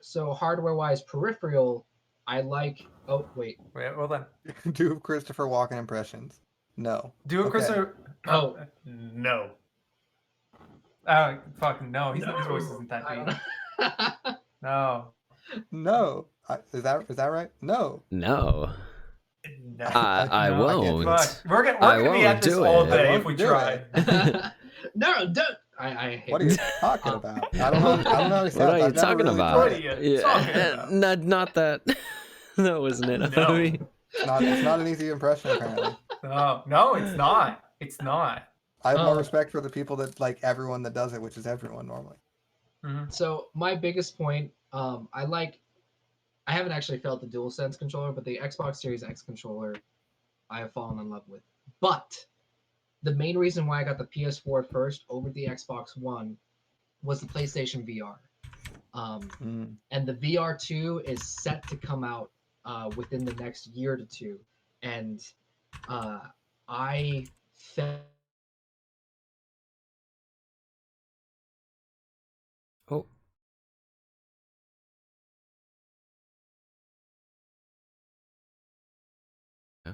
so hardware wise peripheral. I like. Oh wait, hold on. Do Christopher Walken impressions. No. Do a Christopher. Oh no. Fucking no. His voice isn't that deep. No. No. Is that right? No. No. No. I won't. We're gonna be at this all day if we try. No, don't. I hate. What are you talking about? I don't know. What are you talking about? What are you talking about? Not that. That wasn't it. No. It's not an easy impression, apparently. No, it's not. It's not. I have more respect for the people that like everyone that does it, which is everyone normally. Mm-hmm. So my biggest point, I haven't actually felt the DualSense controller, but the Xbox Series X controller, I have fallen in love with. But the main reason why I got the PS4 first over the Xbox One was the PlayStation VR. And the VR 2 is set to come out within the next year to two. And I felt... Oh. Oh.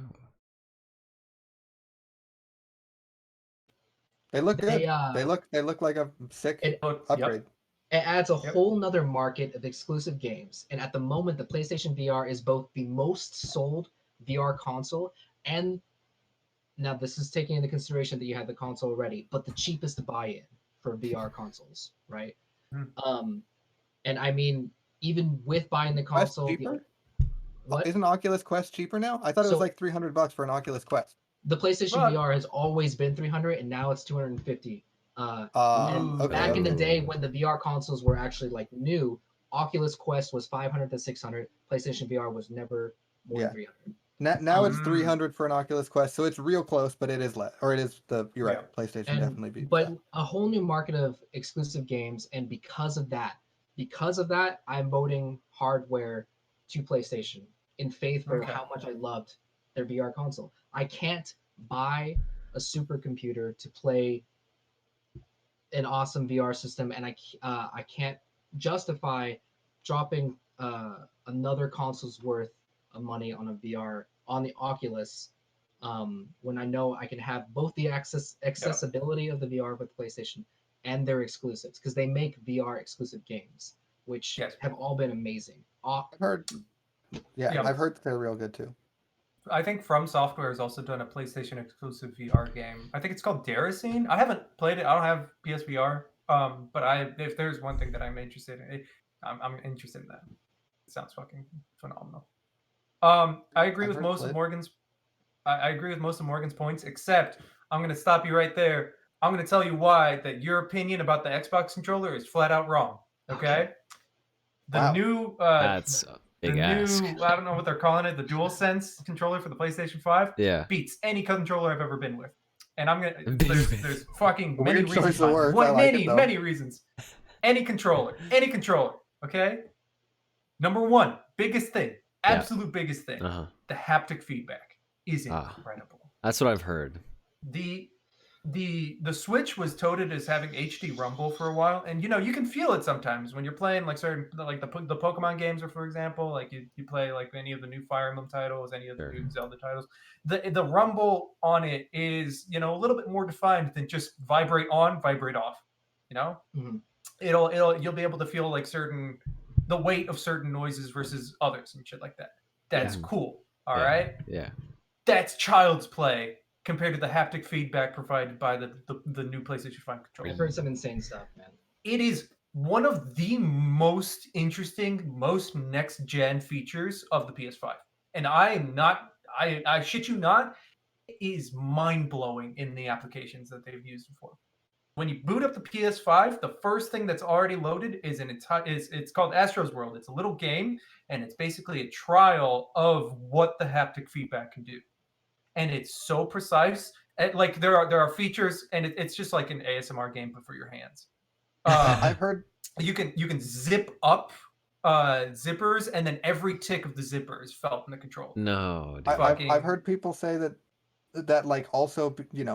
They look good. They look like a sick upgrade. It adds a whole nother market of exclusive games. And at the moment, the PlayStation VR is both the most sold VR console and, now this is taking into consideration that you have the console already, but the cheapest to buy in for VR consoles, right? And I mean, even with buying the console, what? Isn't Oculus Quest cheaper now? I thought it was like $300 for an Oculus Quest. The PlayStation VR has always been $300, and now it's $250. Back in the day when the VR consoles were actually like new, Oculus Quest was $500 to $600. PlayStation VR was never more than $300. Now it's 300 for an Oculus Quest, so it's real close, but it is less, or it is the. You're right. PlayStation And, definitely beats but that. a whole new market of exclusive games, and because of that, I'm voting hardware to PlayStation in faith for how much I loved their VR console. I can't buy a supercomputer to play an awesome VR system, and I can't justify dropping another console's worth of money on a VR on the Oculus when I know I can have both the accessibility of the VR with PlayStation and their exclusives, because they make VR exclusive games, which have all been amazing. I've heard that they're real good too. I think From Software has also done a PlayStation exclusive VR game. I think it's called Deracine. I haven't played it. I don't have PSVR. But if there's one thing that I'm interested in, I'm interested in that. It sounds fucking phenomenal. I agree with most of Morgan's. I agree with most of Morgan's points, except I'm going to stop you right there. I'm going to tell you why that your opinion about the Xbox controller is flat out wrong. Okay. The new. That's big ask. New, I don't know what they're calling it, the DualSense controller for the PlayStation 5 beats any controller I've ever been with. And I'm gonna there's fucking many reasons. Many reasons. Any controller. Okay. Number one, biggest thing, absolute biggest thing. The haptic feedback is incredible. That's what I've heard. The Switch was touted as having HD rumble for a while, and you can feel it sometimes when you're playing like certain like the Pokemon games, or for example, like you play like any of the new Fire Emblem titles, any of the new Zelda titles. The rumble on it is a little bit more defined than just vibrate on, vibrate off. You'll be able to feel like the weight of certain noises versus others and shit like that. That's cool. All right. Yeah. That's child's play compared to the haptic feedback provided by the new PlayStation 5 controller. I've heard some insane stuff, man. It is one of the most interesting, most next-gen features of the PS5. And I shit you not, it is mind-blowing in the applications that they've used before. When you boot up the PS5, the first thing that's already loaded is it's called Astro's World. It's a little game, and it's basically a trial of what the haptic feedback can do. And it's so precise. Like there are features, and it's just like an ASMR game, but for your hands. I've heard you can zip up zippers, and then every tick of the zipper is felt in the controller. No, I've heard people say that like also the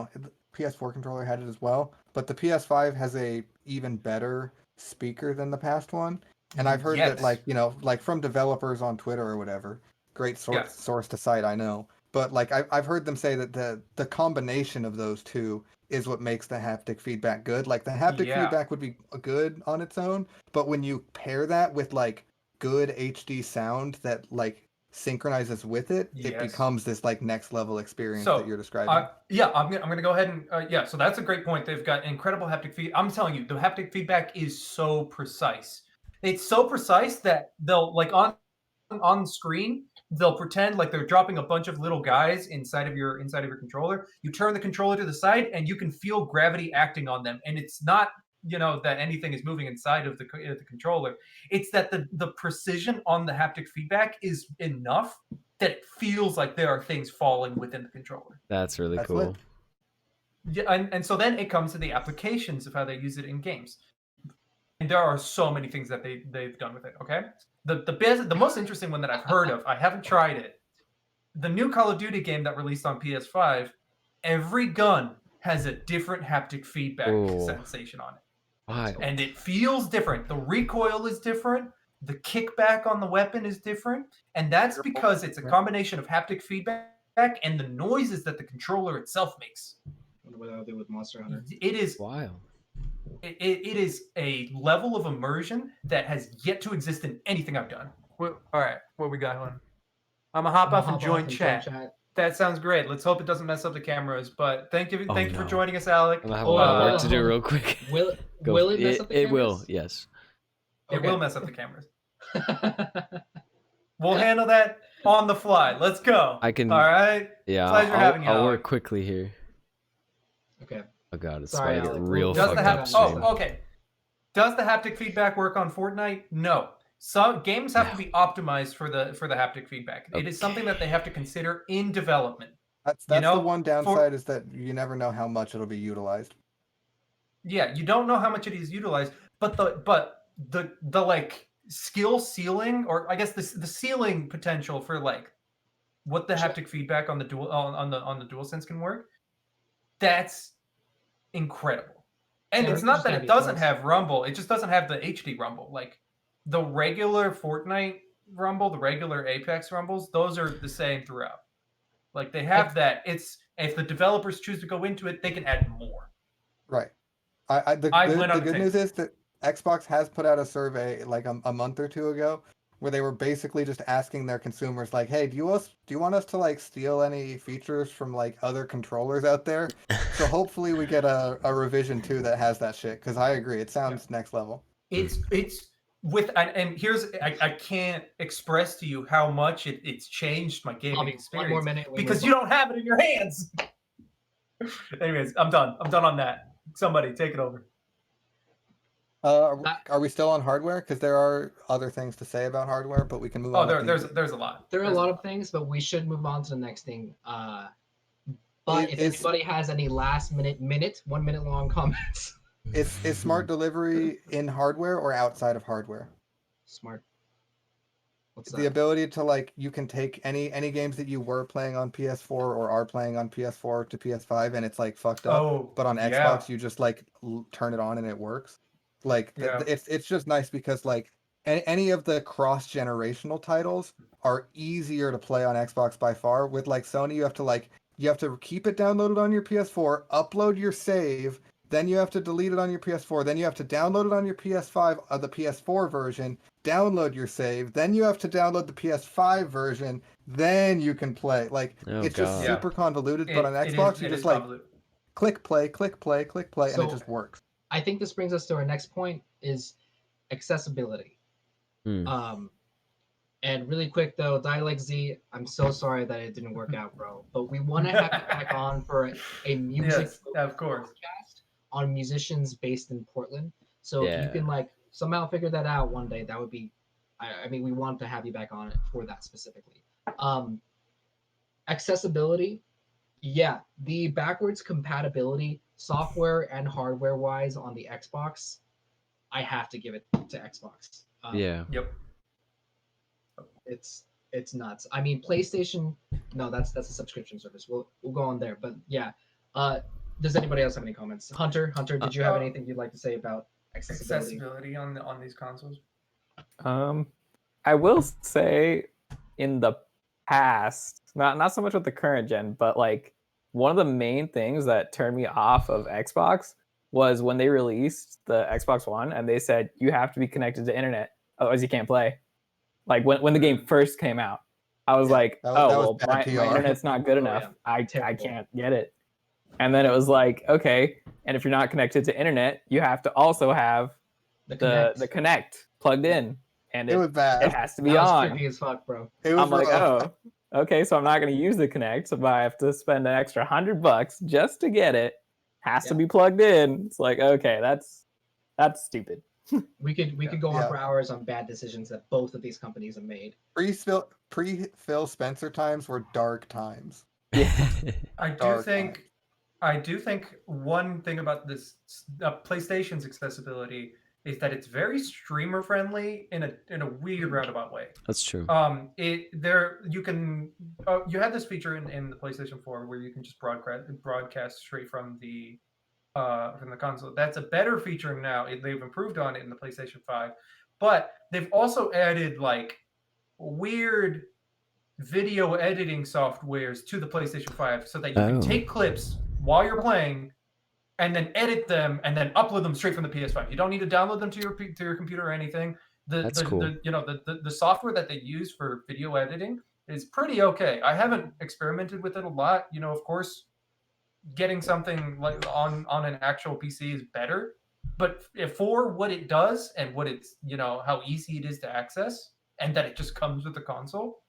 PS4 controller had it as well, but the PS5 has a even better speaker than the past one, and I've heard that like from developers on Twitter or whatever, great source to cite, I know. But like I've heard them say that the combination of those two is what makes the haptic feedback good. Like the haptic feedback would be good on its own, but when you pair that with like good HD sound that like synchronizes with it, it becomes this like next level experience that you're describing. I'm gonna go ahead and so that's a great point. They've got incredible haptic feedback. I'm telling you, the haptic feedback is so precise. It's so precise that they'll like on screen. They'll pretend like they're dropping a bunch of little guys inside of your controller. You turn the controller to the side, and you can feel gravity acting on them. And it's not, that anything is moving inside of the controller. It's that the precision on the haptic feedback is enough that it feels like there are things falling within the controller. That's really cool. Yeah, and so then it comes to the applications of how they use it in games. And there are so many things that they've done with it. Okay. The most interesting one that I've heard of, I haven't tried it. The new Call of Duty game that released on PS5, every gun has a different haptic feedback sensation on it. Wow. And it feels different. The recoil is different. The kickback on the weapon is different. And that's because it's a combination of haptic feedback and the noises that the controller itself makes. I wonder what I'll do with Monster Hunter. It is wild. It is a level of immersion that has yet to exist in anything I've done. All right, what we got on? I'm gonna hop off and join chat. That sounds great. Let's hope it doesn't mess up the cameras. But thank you for joining us, Alec. I have a lot of work to do real quick. Will it mess up the cameras? It will, yes. It will mess up the cameras. We'll handle that on the fly. Let's go. I can. All right. Yeah. Pleasure having you. I'll work quickly here. Okay. Oh god, it's Sorry, get real Does fucked the up. okay. Does the haptic feedback work on Fortnite? No. some games have to be optimized for the haptic feedback. It is something that they have to consider in development. That's the one downside is that you never know how much it'll be utilized. Yeah, you don't know how much it is utilized, but the like skill ceiling, or I guess the ceiling potential for like what the haptic feedback on the on the DualSense can work, that's incredible. And it's not that it doesn't have rumble, it just doesn't have the HD rumble. Like the regular Fortnite rumble, the regular Apex rumbles, those are the same throughout. Like they have that. It's if the developers choose to go into it, they can add more. Right. The good news is that Xbox has put out a survey like a month or two ago where they were basically just asking their consumers like, hey, do you want us to like steal any features from like other controllers out there? So hopefully we get a revision 2 that has that shit, because I agree, it sounds next level. It's with and here's I can't express to you how much it's changed my gaming experience. 1 more minute because you don't have it in your hands. Anyways, I'm done on that. Somebody take it over. Are we still on hardware? Because there are other things to say about hardware, but we can move on. There's a lot. There are a lot of things, but we should move on to the next thing. But if anybody has any last 1 minute long comments. Is smart delivery in hardware or outside of hardware? Smart. What's the ability to like, you can take any games that you were playing on PS4 or are playing on PS4 to PS5 and it's like fucked up, but on Xbox you just like turn it on and it works. Like it's just nice because like any of the cross-generational titles are easier to play on Xbox by far. With like Sony, you have to keep it downloaded on your PS4, upload your save, then you have to delete it on your PS4, then you have to download it on your PS5, the PS4 version, download your save, then you have to download the PS5 version, then you can play. Like, it's just super convoluted, but on Xbox, you just like click play, click play, click play, and it just works. I think this brings us to our next point, is accessibility. And really quick though, Dialect Z, I'm so sorry that it didn't work out, bro. But we want to have you back on for a music podcast on musicians based in Portland. So if you can like somehow figure that out one day, that would be, I mean, we want to have you back on it for that specifically. Accessibility, the backwards compatibility, software and hardware wise on the Xbox, I have to give it to Xbox. Yep. It's nuts. I mean, PlayStation, no, that's a subscription service. We'll go on there, but does anybody else have any comments? Hunter, did you have anything you'd like to say about accessibility on these consoles? I will say, in the past, not so much with the current gen, but like one of the main things that turned me off of Xbox was when they released the Xbox One and they said you have to be connected to internet, otherwise you can't play. Like when the game first came out, I was like, my internet's not good enough. I can't get it. And then it was like, okay, and if you're not connected to internet, you have to also have the Connect plugged in, and it was bad. It has to be on. Creepy as fuck, bro. I'm like, oh, okay, so I'm not going to use the Connect, so I have to spend an extra $100 just to get it. Has to be plugged in. It's like, okay, that's stupid. We could go on for hours on bad decisions that both of these companies have made. Pre-Phil Spencer times were dark times. I do think one thing about this PlayStation's accessibility is that it's very streamer friendly in a weird roundabout way. That's true. You had this feature in the PlayStation 4 where you can just broadcast straight from the console. That's a better feature now. They've improved on it in the PlayStation 5, but they've also added like weird video editing softwares to the PlayStation 5 so that you can take clips while you're playing and then edit them and then upload them straight from the PS5. You don't need to download them to your computer or anything. That's cool. The software that they use for video editing is pretty okay. I haven't experimented with it a lot. Of course, getting something like on an actual PC is better, but for what it does and what it's how easy it is to access and that it just comes with the console,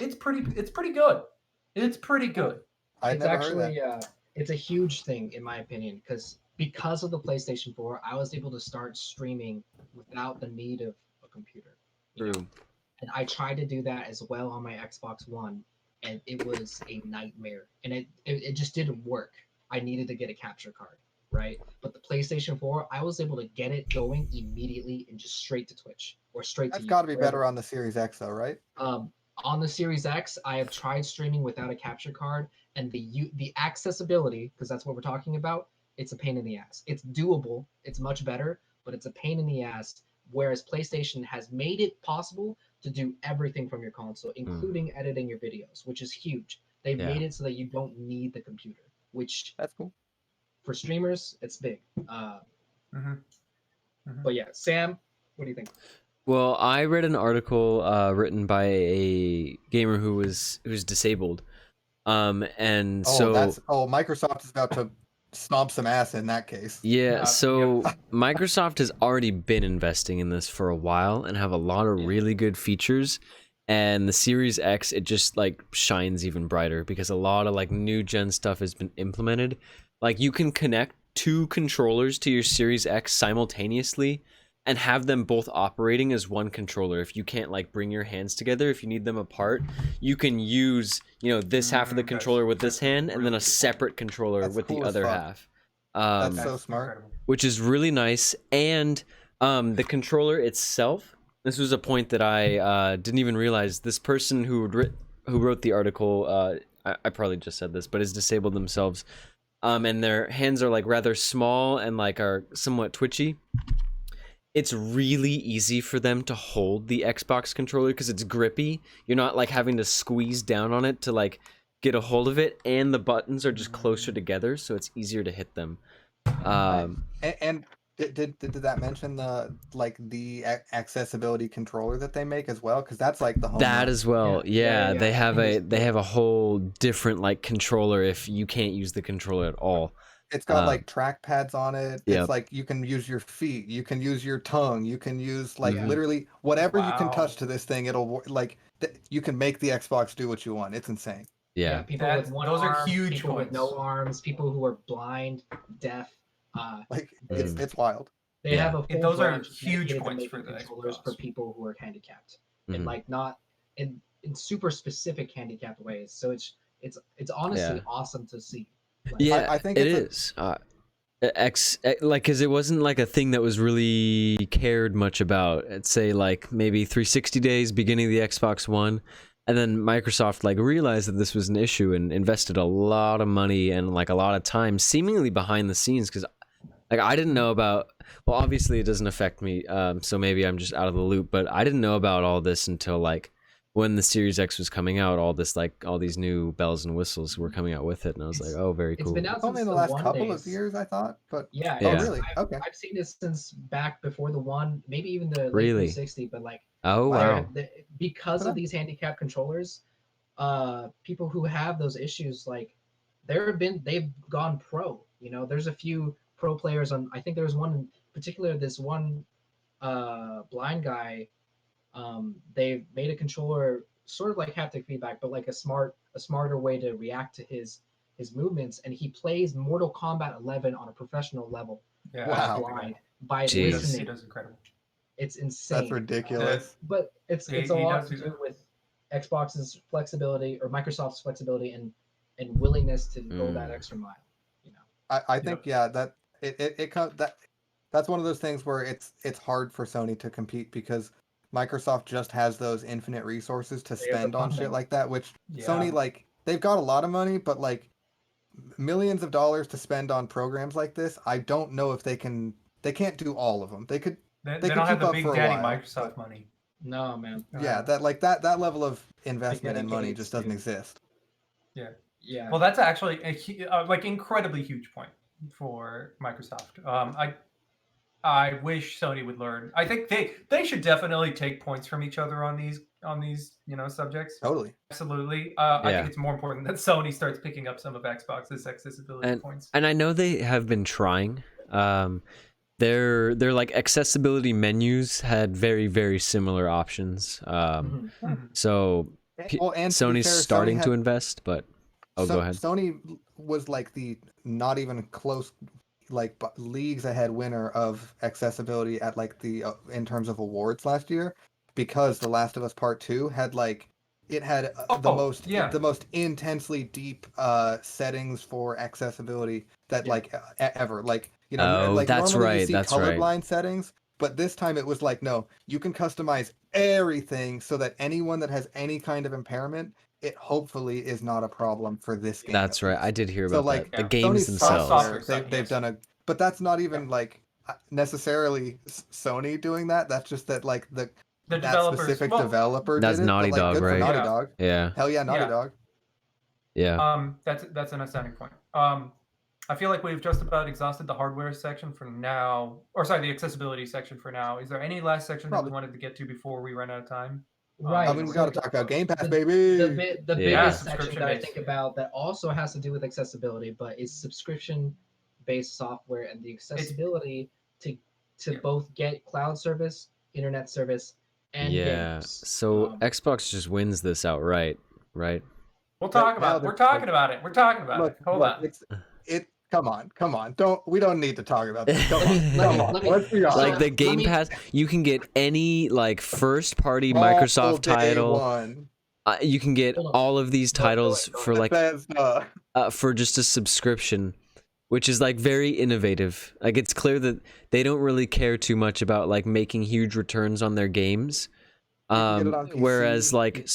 it's pretty good. It's pretty good. It's a huge thing in my opinion because of the PlayStation 4, I was able to start streaming without the need of a computer. you know? And I tried to do that as well on my Xbox One, and it was a nightmare. And it just didn't work. I needed to get a capture card, right? But the PlayStation 4, I was able to get it going immediately and just straight to Twitch or straight That's to got to be wherever. better on the Series X, though, right? On the Series X, I have tried streaming without a capture card, and the accessibility, because that's what we're talking about, it's a pain in the ass. It's doable, it's much better, but it's a pain in the ass. Whereas PlayStation has made it possible to do everything from your console, including editing your videos, which is huge. They've made it so that you don't need the computer, which That's cool. For streamers, it's big. But yeah, Sam, what do you think? Well, I read an article written by a gamer who's disabled, and Microsoft is about to stomp some ass in that case. Yeah, so Microsoft has already been investing in this for a while and have a lot of really good features. And the Series X, it just like shines even brighter because a lot of like new gen stuff has been implemented. Like you can connect 2 controllers to your Series X simultaneously and have them both operating as one controller. If you can't like bring your hands together, if you need them apart, you can use, this half of the controller with this hand and then a separate controller with the other half. That's so smart. Which is really nice. And the controller itself, this was a point that I didn't even realize. This person who wrote the article, I probably just said this, but is disabled themselves. And their hands are like rather small and like are somewhat twitchy. It's really easy for them to hold the Xbox controller because it's grippy. You're not like having to squeeze down on it to like get a hold of it, and the buttons are just closer together, so it's easier to hit them. And did that mention the accessibility controller that they make as well? Because that's like the home that run. as well. Yeah, they have a whole different like controller if you can't use the controller at all. It's got like track pads on it. Yep. It's like you can use your feet, you can use your tongue, you can use like literally whatever you can touch to this thing. It'll like you can make the Xbox do what you want. It's insane. Yeah, people with one arm, are huge people with no arms, people who are blind, deaf. It's wild. They have a full those are branch huge dedicated to points making for the controllers Xbox. for people who are handicapped, and like not in super specific handicapped ways. So it's honestly awesome to see. Like, I think it is. Because it wasn't like a thing that was really cared much about. I'd say like maybe 360 days, beginning of the Xbox One, and then Microsoft like realized that this was an issue and invested a lot of money and like a lot of time, seemingly behind the scenes. Because like I didn't know about. Well, obviously it doesn't affect me, so maybe I'm just out of the loop. But I didn't know about all this until like when the Series X was coming out. All these new bells and whistles were coming out with it, and I was like, oh, very cool. It's been out only in the last couple of years, I thought. But yeah. Oh, really? Okay. I've seen this since back before the One, maybe even the late Really? 360. But like, Oh wow. Because of these handicap controllers, people who have those issues, like they've gone pro. There's a few pro players on. I think there was one in particular. This one blind guy. They've made a controller sort of like haptic feedback, but like a smarter way to react to his movements, and he plays Mortal Kombat 11 on a professional level. Wow. Blind by Jeez. listening. He does incredible. It's insane. That's ridiculous. But it's He a lot does to do do with Xbox's flexibility or Microsoft's flexibility and willingness to go that extra mile. I think that's one of those things where it's hard for Sony to compete because Microsoft just has those infinite resources to spend on shit like that, which Sony, like, they've got a lot of money, but like millions of dollars to spend on programs like this, I don't know if they can't do all of them. They could don't have the big daddy while, Microsoft money. No, man. Yeah, that level of investment and money just doesn't exist. Yeah. Well, that's actually like incredibly huge point for Microsoft. I wish Sony would learn. I think they should definitely take points from each other on these subjects. Totally. Absolutely. I think it's more important that Sony starts picking up some of Xbox's accessibility points. And I know they have been trying. Their like accessibility menus had very, very similar options. So Sony's starting to invest, but go ahead. Sony was like the not even close, like leagues ahead winner of accessibility at like the in terms of awards last year. because The Last of Us Part 2 had like it had the most intensely deep settings for accessibility that like ever. Like, you know, like that's normally right. you see That's colorblind right. settings, but this time it was like, no, you can customize everything so that anyone that has any kind of impairment, it hopefully is not a problem for this game. That's right. I did hear So about like that. The games Sony's themselves. software, they've done a, but that's not even like necessarily Sony doing that. That's just that like that specific developer that's did it. Naughty But like Dog, good for right? Naughty Dog. Yeah. Hell yeah, Naughty Dog. Yeah. That's an outstanding point. I feel like we've just about exhausted the hardware section for now, or sorry, the accessibility section for now. Is there any last section that we wanted to get to before we run out of time? Right. I mean, we got to talk about Game Pass, baby. The biggest section that I think about that also has to do with accessibility, but is subscription-based software and the accessibility to both get cloud service, internet service, and games. So Xbox just wins this outright, right? We'll talk about it. We're talking about it. We're talking about it. Hold on. Come on. We don't need to talk about this. Come on. Let's be honest. Like the Game Pass, you can get any like first party Microsoft title. You can get all of these titles for like for just a subscription, which is like very innovative. Like it's clear that they don't really care too much about like making huge returns on their games. Whereas like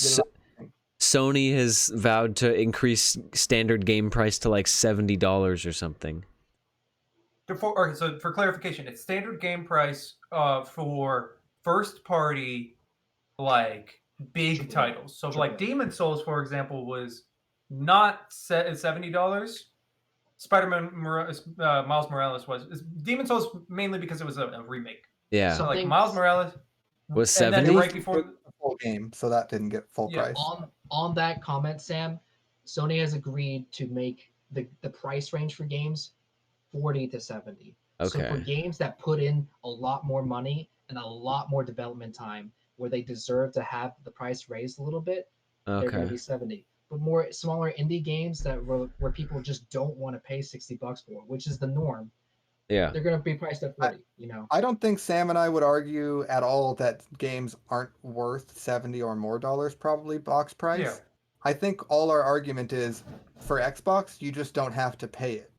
Sony has vowed to increase standard game price to like $70 or something. So for clarification, it's standard game price for first party like big titles. So like Demon's Souls, for example, was not set at $70. Spider-Man Miles Morales was. Demon's Souls mainly because it was a remake. Yeah. So like Miles Morales was 70 right before the full game, so that didn't get full price. On that comment, Sam, Sony has agreed to make the price range for games 40 to 70. Okay. So for games that put in a lot more money and a lot more development time, where they deserve to have the price raised a little bit, they're going to be 70. But more smaller indie games where people just don't want to pay $60 for, which is the norm. Yeah, they're going to be priced at 40. I don't think Sam and I would argue at all that games aren't worth $70 or more probably box price. Yeah. I think all our argument is for Xbox, you just don't have to pay it.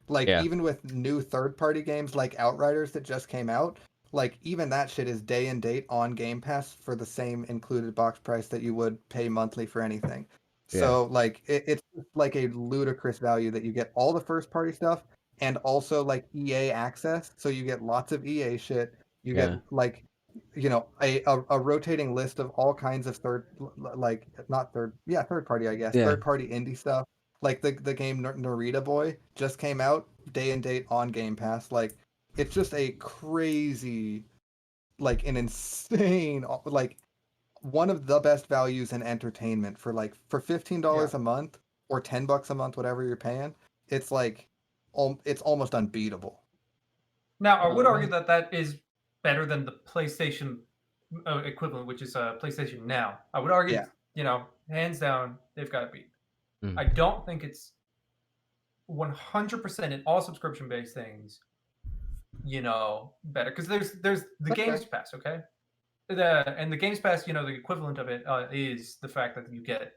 Like even with new third-party games like Outriders that just came out, like even that shit is day and date on Game Pass for the same included box price that you would pay monthly for anything. So like it's like a ludicrous value that you get all the first-party stuff. And also like EA access, so you get lots of EA shit. You get like, you know, a rotating list of all kinds of third party, I guess, third party indie stuff. Like the game Narita Boy just came out day and date on Game Pass. Like it's just a crazy, like an insane, like one of the best values in entertainment for $15 a month or $10 a month, whatever you're paying. It's like. It's almost unbeatable. Now, I would argue that is better than the PlayStation equivalent, which is PlayStation Now. I would argue, hands down, they've got to beat. I don't think it's 100% in all subscription-based things, better. Because there's the Games Pass, okay? And the Games Pass, the equivalent of it is the fact that you get,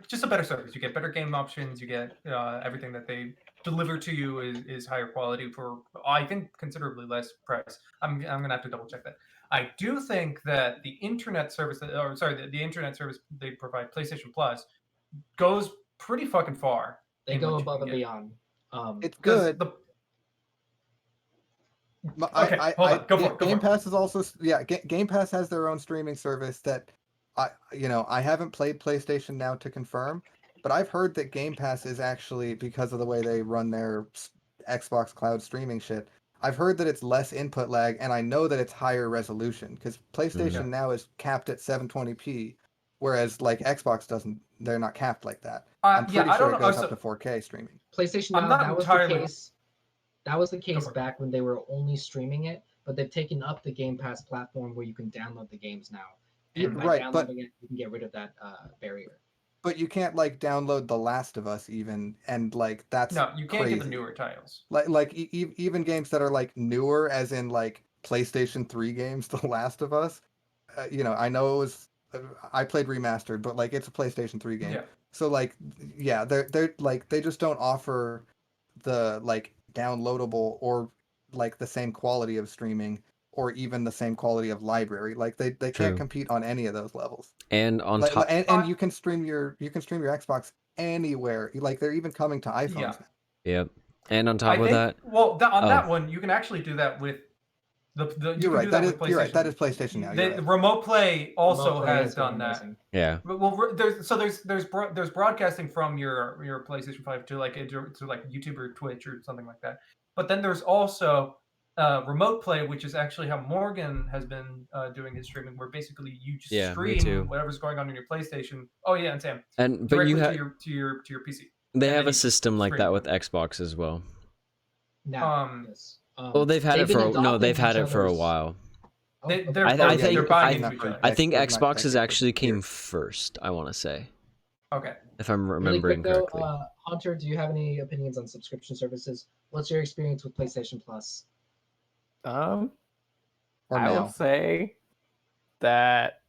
just a better service. You get better game options. You get everything that they deliver to you is higher quality for, I think, considerably less price. I'm gonna have to double check that. I do think that the internet service, the internet service they provide, PlayStation Plus, goes pretty fucking far. They go above and beyond. It's good. Hold on. Go for it. Game Pass is also Game Pass has their own streaming service that. I haven't played PlayStation Now to confirm, but I've heard that Game Pass is actually, because of the way they run their Xbox cloud streaming shit, I've heard that it's less input lag, and I know that it's higher resolution, because PlayStation Now is capped at 720p, whereas like Xbox doesn't, they're not capped like that. I'm pretty sure it goes up to 4K streaming. PlayStation Now, that was the case. That was the case back when they were only streaming it, but they've taken up the Game Pass platform where you can download the games now. And by downloading it, you can get rid of that barrier. But you can't like download The Last of Us even, and like that's No, you can't crazy. get the newer titles. Even games that are like newer, as in like PlayStation 3 games, The Last of Us. I know it was I played remastered, but like it's a PlayStation 3 game. Yeah. So like yeah, they're like they just don't offer the like downloadable or like the same quality of streaming or even the same quality of library. Like they True. can't compete on any of those levels. And on Like, top, and you can stream your Xbox anywhere. Like they're even coming to iPhones Yeah. now. yep. And on top I of think, that, well, on Oh. that one, you can actually do that with you You're can right. do That that is with PlayStation. you're right. That is PlayStation now. You're The right. Remote Play also Remote play has has been done that. amazing. yeah, Well, there's broadcasting from your PlayStation 5 to like YouTube or Twitch or something like that. But then there's also Remote Play, which is actually how Morgan has been doing his streaming, where basically you just Yeah, me stream too. whatever's going on in your PlayStation. Oh yeah, and Sam, but directly you have to your PC. they and have then a you system like stream that it. with Xbox as well. Now, yes. Well, they've had it been for adopting they've had each it for a other's- while. Oh, They, okay. they're, I they're, think- they're buying I- into each other. I think There's not Xbox has technically actually came here. first. I want to say, Okay. if I'm Really remembering quick though, correctly. Hunter, do you have any opinions on subscription services? What's your experience with PlayStation Plus? Um, Or I now. will say that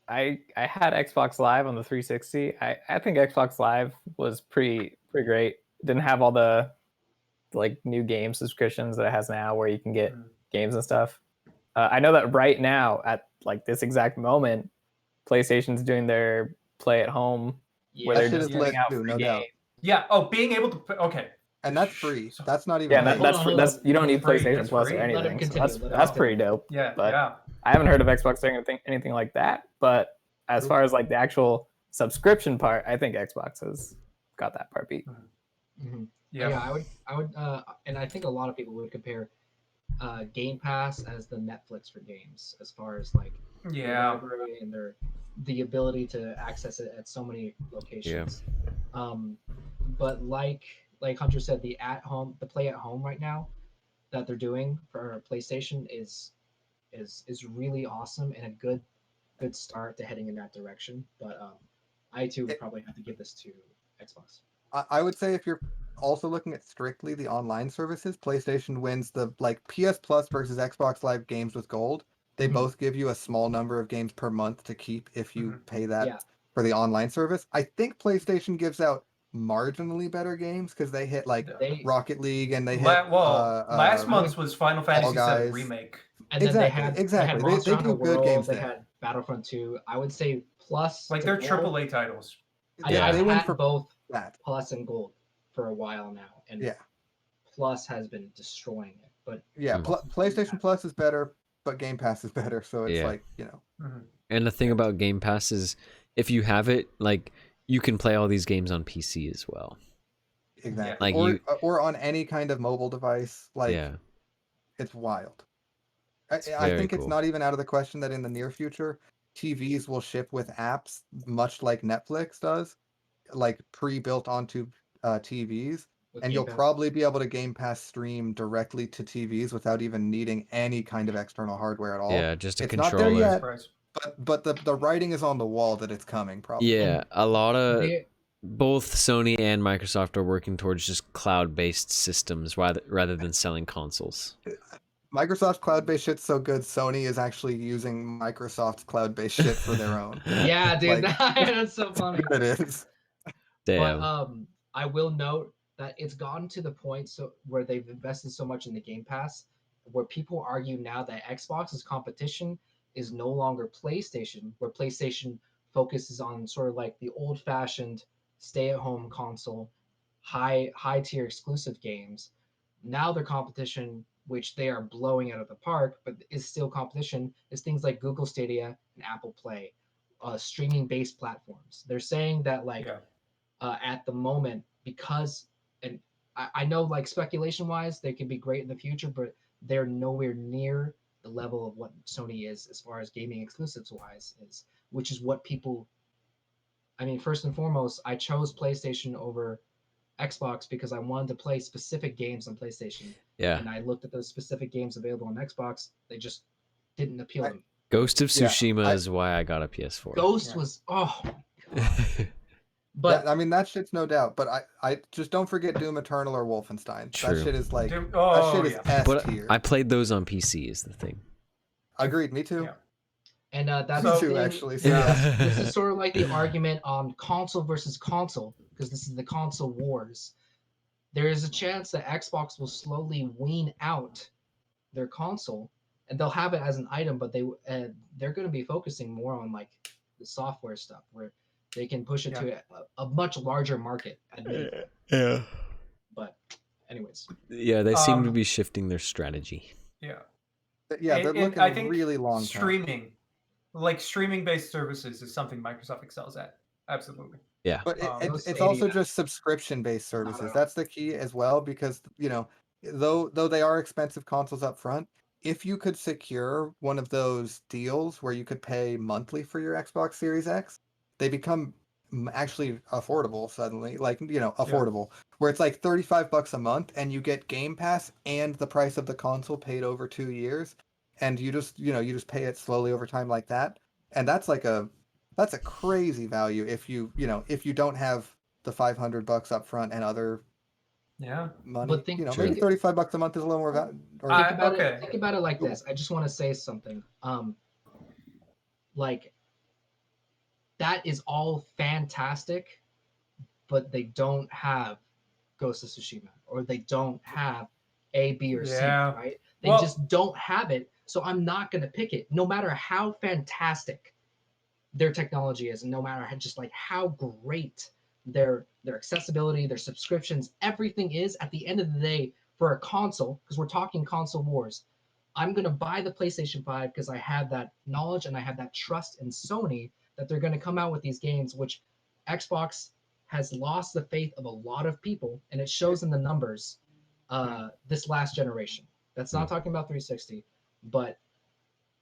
I had Xbox Live on the 360. I think Xbox Live was pretty great. Didn't have all the like new game subscriptions that it has now, where you can get games and stuff. I know that right now, at like this exact moment, PlayStation's doing their play at home, where Yeah, they're That shit just is giving lit out too, free no doubt. games. Yeah. Oh, being able to. Okay. And that's free. So- That's not even Yeah, paid. that's you don't need Free, PlayStation that's Plus free. or Let him anything. So continue, let him that's pretty continue. dope. Yeah. But Yeah. I haven't heard of Xbox doing anything like that. But as far as like the actual subscription part, I think Xbox has got that part beat. Mhm. Yeah. Yeah, I would, and I think a lot of people would compare Game Pass as the Netflix for games, as far as like their Yeah. library and the ability to access it at so many locations. But like Hunter said, the play at home right now that they're doing for PlayStation is really awesome and a good start to heading in that direction. But I too would probably have to give this to Xbox. I would say if you're also looking at strictly the online services, PlayStation wins the like PS Plus versus Xbox Live games with gold. They Mhm. both give you a small number of games per month to keep if you pay that Yeah. for the online service. I think PlayStation gives out marginally better games because they hit like They Rocket League and they hit Last month's was Final Fantasy Guys. VII Remake. and then they had exactly. Monster They Hunter do good World, games they there. had Battlefront 2. I would say Plus Like to they're Gold. AAA titles. Yeah. I've They win had for both that. Plus and Gold for a while now, and Yeah. Plus has been destroying it. But Yeah, Hmm. PlayStation Plus is better, but Game Pass is better. So it's Yeah. like, you know. Mhm. And the thing about Game Pass is, if you have it, like you can play all these games on PC as well. Exactly. Like or on any kind of mobile device. Like Yeah, it's wild. It's I very think it's cool. not even out of the question that in the near future, TVs will ship with apps much like Netflix does, like pre-built onto TVs, with and Game you'll Pass- probably be able to Game Pass stream directly to TVs without even needing any kind of external hardware at all. yeah, just a It's not there controller. yet, Surprise. but the writing is on the wall that it's coming. Probably. Yeah, a lot of they- both Sony and Microsoft are working towards just cloud-based systems rather than selling consoles. Microsoft's cloud-based shit's so good, Sony is actually using Microsoft's cloud-based shit for their own. yeah, dude, Like- that's so funny. It is. Damn. But I will note that it's gotten to the point where they've invested so much in the Game Pass, where people argue now that Xbox's competition is no longer PlayStation, where PlayStation focuses on sort of like the old-fashioned stay-at-home console, high tier exclusive games. Now their competition, which they are blowing out of the park, but is still competition, is things like Google Stadia and Apple Play, streaming-based platforms. They're saying that like Yeah. at the moment, because, and I know like speculation wise they could be great in the future, but they're nowhere near the level of what Sony is as far as gaming exclusives wise is, which is what people, I mean, first and foremost, I chose PlayStation over Xbox because I wanted to play specific games on PlayStation, Yeah, and I looked at those specific games available on Xbox. They just didn't appeal to me. Ghost of Yeah, Tsushima is why I got a PS4. Ghost Yeah. was But I mean, that shit's no doubt. But I just don't forget Doom Eternal or Wolfenstein. True. That shit is like Doom- that oh, shit is yeah. S But tier. I played those on PC is the thing. Agreed. Me too. Yeah. and that's Me the too, thing. actually. So Yeah. yes. This is sort of like the argument on console versus console, because this is the console wars. There is a chance that Xbox will slowly wean out their console, and they'll have it as an item, but they're going to be focusing more on like the software stuff, where they can push it to a much larger market. Admittedly. Yeah. But, anyways, Yeah, they seem to Um, be shifting their strategy. Yeah. Yeah, they're And looking I think really long term. streaming-based services is something Microsoft excels at. Absolutely. Yeah. But those it's also Stadia- just subscription-based Not at services. all. That's the key as well, because though they are expensive consoles up front, if you could secure one of those deals where you could pay monthly for your Xbox Series X, they become actually affordable suddenly. Like affordable, where it's like $35 a month, and you get Game Pass and the price of the console paid over 2 years, and you just pay it slowly over time like that, and that's a crazy value if you don't have the $500 up front and other Yeah. money. But think- Maybe $35 a month is a little more value. Think about it like Cool. this. I just want to say something. Like that is all fantastic, but they don't have Ghost of Tsushima, or they don't have A, B, or C, Yeah. right? They Well- just don't have it. So I'm not gonna pick it, no matter how fantastic their technology is, and no matter how great their accessibility, their subscriptions, everything is. At the end of the day, for a console, because we're talking console wars, I'm gonna buy the PlayStation 5 because I have that knowledge and I have that trust in Sony that they're gonna come out with these games, which Xbox has lost the faith of a lot of people, and it shows in the numbers this last generation. That's not talking about 360, but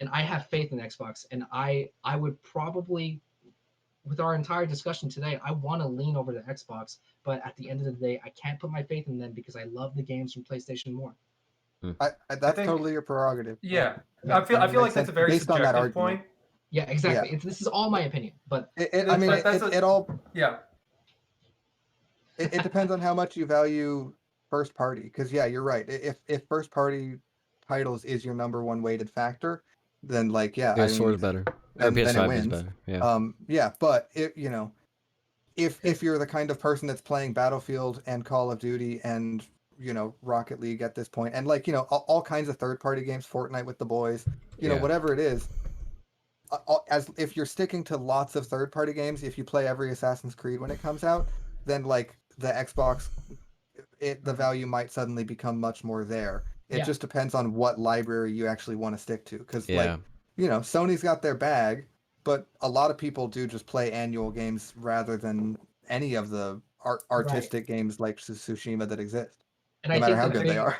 and I have faith in Xbox, and I would probably, with our entire discussion today, I want to lean over to Xbox, but at the end of the day, I can't put my faith in them because I love the games from PlayStation more. That's think- totally your prerogative. Yeah. Yeah, I feel that like makes that's a sense very based on that subjective argument. point. Yeah, exactly. Yeah. This is all my opinion, but I mean, That's it all Yeah. it depends on how much you value first party. Because yeah, you're right. If first party titles is your number one weighted factor, then I PS4 mean, is better. Or then it PS5 is wins. better. Yeah. Yeah, but if you're the kind of person that's playing Battlefield and Call of Duty and Rocket League at this point, and all kinds of third party games, Fortnite with the boys, Yeah. whatever it is, as if you're sticking to lots of third party games, if you play every Assassin's Creed when it comes out, then the Xbox, the value might suddenly become much more there. It just depends on what library you actually want to stick to, because Sony's got their bag, but a lot of people do just play annual games rather than any of the artistic games like Tsushima that exist, and no I matter think how the good they are.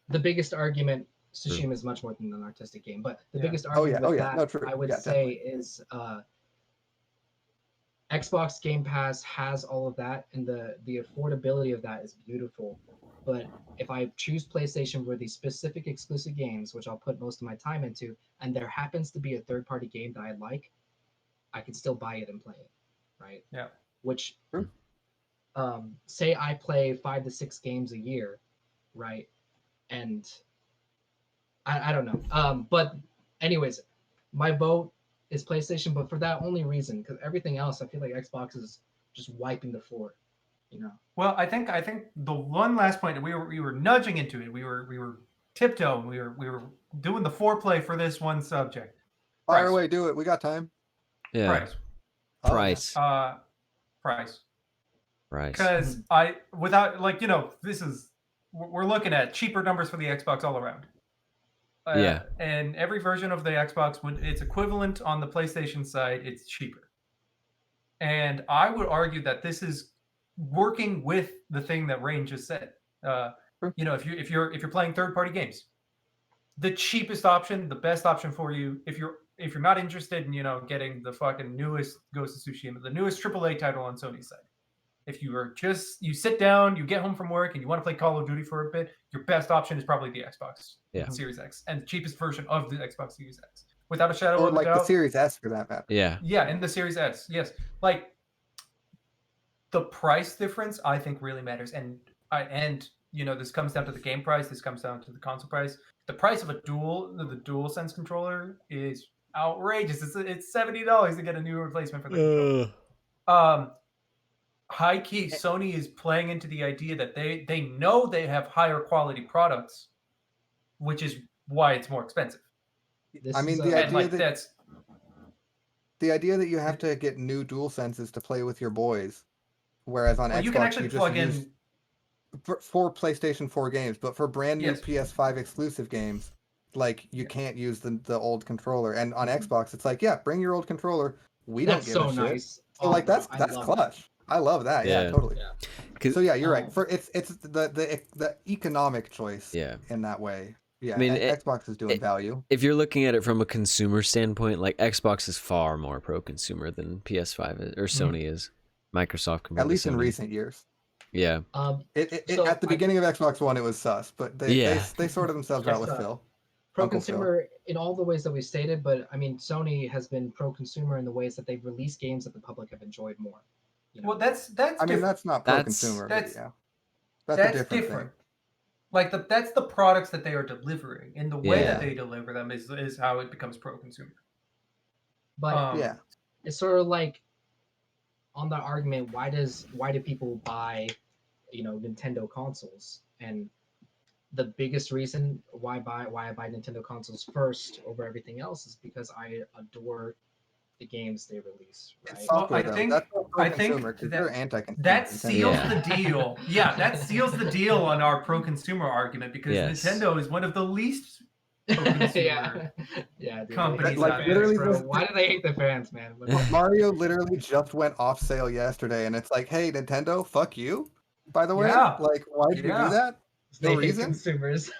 The biggest argument, Tsushima is much more than an artistic game, but the biggest Oh, yeah. argument with that, No, true. I would Yeah, say, is Xbox Game Pass has all of that, and the affordability of that is beautiful. But if I choose PlayStation for these specific exclusive games, which I'll put most of my time into, and there happens to be a third-party game that I like, I can still buy it and play it, right? Yeah. Which, Sure. say I play 5 to 6 games a year, right? And I don't know. But anyways, my vote is PlayStation, but for that only reason, because everything else, I feel like Xbox is just wiping the floor. Well, I think the one last point, we were nudging into it. We were tiptoeing. We were doing the foreplay for this one subject. Fire away, do it. We got time. Yeah. Price. Price. Price. Price. Because we're looking at cheaper numbers for the Xbox all around. Yeah. And every version of the Xbox, it's equivalent on the PlayStation side, it's cheaper. And I would argue that this is working with the thing that Rain just said. If you're playing third-party games, the cheapest option, the best option for you, if you're not interested in getting the fucking newest Ghost of Tsushima, the newest AAA title on Sony's side. If you sit down, you get home from work, and you want to play Call of Duty for a bit, your best option is probably the Xbox Series X, and the cheapest version of the Xbox Series X, without a shadow of a doubt. The Series S for that matter. Yeah. Yeah, and the Series S, yes. the price difference I think really matters, and this comes down to the game price. This comes down to the console price. The price of the DualSense controller is outrageous. It's $70 to get a new replacement for the controller. High key, Sony is playing into the idea that they know they have higher quality products, which is why it's more expensive. I mean, the idea that you have to get new DualSenses to play with your boys, whereas on Xbox you can actually plug in for PlayStation 4 games, but for brand new PS5 exclusive games, like you can't use the old controller. And on Xbox, it's like, yeah, bring your old controller. We don't give a shit. Nice. So like that's clutch. I love that. Yeah, totally. Yeah. So yeah, you're right. For it's the economic choice. Yeah. In that way. Yeah. I mean, Xbox is doing value. If you're looking at it from a consumer standpoint, like Xbox is far more pro-consumer than PS5 is, or Sony is. Microsoft, at least in recent years. Yeah. So at the beginning of Xbox One, it was sus, but they sorted themselves out with Phil. Pro-consumer in all the ways that we stated, but I mean, Sony has been pro-consumer in the ways that they've released games that the public have enjoyed more. You know? Well, that's. I mean, that's not pro-consumer. That's a different thing. Like that's the products that they are delivering, and the way that they deliver them is how it becomes pro-consumer. But it's sort of like on the argument, why do people buy, Nintendo consoles? And the biggest reason why I buy Nintendo consoles first over everything else is because I adore the games they release. Right? Well, I think that seals the deal. Yeah, that seals the deal on our pro-consumer argument because Nintendo is one of the least pro-consumer companies. Like literally, why do they hate the fans, man? Mario literally just went off sale yesterday, and it's like, hey, Nintendo, fuck you. By the way, like, why did you do that? No reason. Consumers.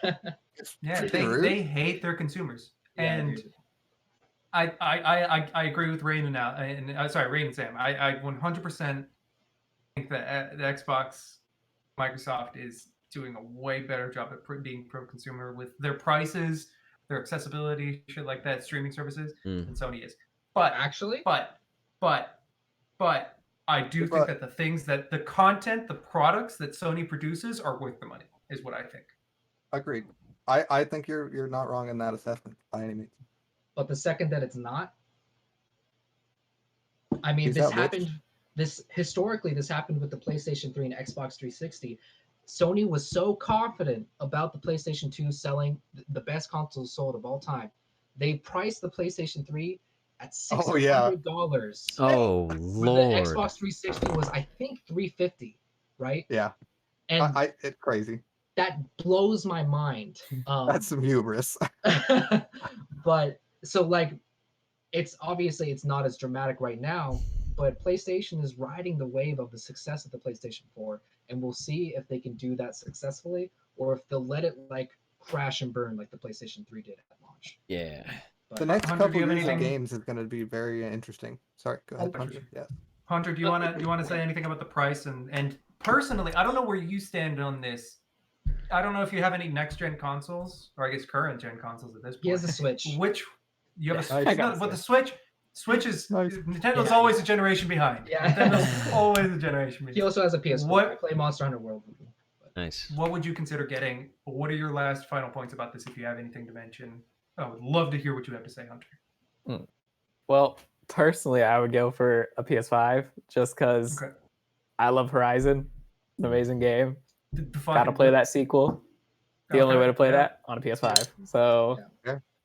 They hate their consumers, and I agree with Rain and Rain and Sam. I 100% think that the Xbox, Microsoft is doing a way better job at being pro-consumer with their prices, their accessibility, shit like that, streaming services, than Sony is. But I do think that the things that the content, the products that Sony produces are worth the money, is what I think. Agreed. I think you're not wrong in that assessment by any means. But the second that it's not, I mean, this happened with the PlayStation 3 and Xbox 360. Sony was so confident about the PlayStation 2 selling the best console sold of all time. They priced the PlayStation 3 at $600. Oh, Lord. The Xbox 360 was, I think, $350, right? Yeah. And it's crazy. That blows my mind. That's some hubris. But so like, it's not as dramatic right now, but PlayStation is riding the wave of the success of the PlayStation 4, and we'll see if they can do that successfully or if they'll let it like crash and burn like the PlayStation 3 did at launch. Yeah. But the next couple of years of games is going to be very interesting. Sorry, go ahead, Hunter. Yeah. Hunter, do you want to say anything about the price and personally, I don't know where you stand on this. I don't know if you have any next gen consoles, or I guess current gen consoles at this point. He has a Switch. Which you have a Switch? But the Switch is Nintendo's always a generation behind. Yeah, Nintendo's always a generation behind. He also has a PS4. I play Monster Hunter World with him. Nice. What would you consider getting? What are your last final points about this? If you have anything to mention, I would love to hear what you have to say, Hunter. Well, personally, I would go for a PS5 just because I love Horizon. It's an amazing game. Gotta play that sequel. The only way to play that on a PS5. So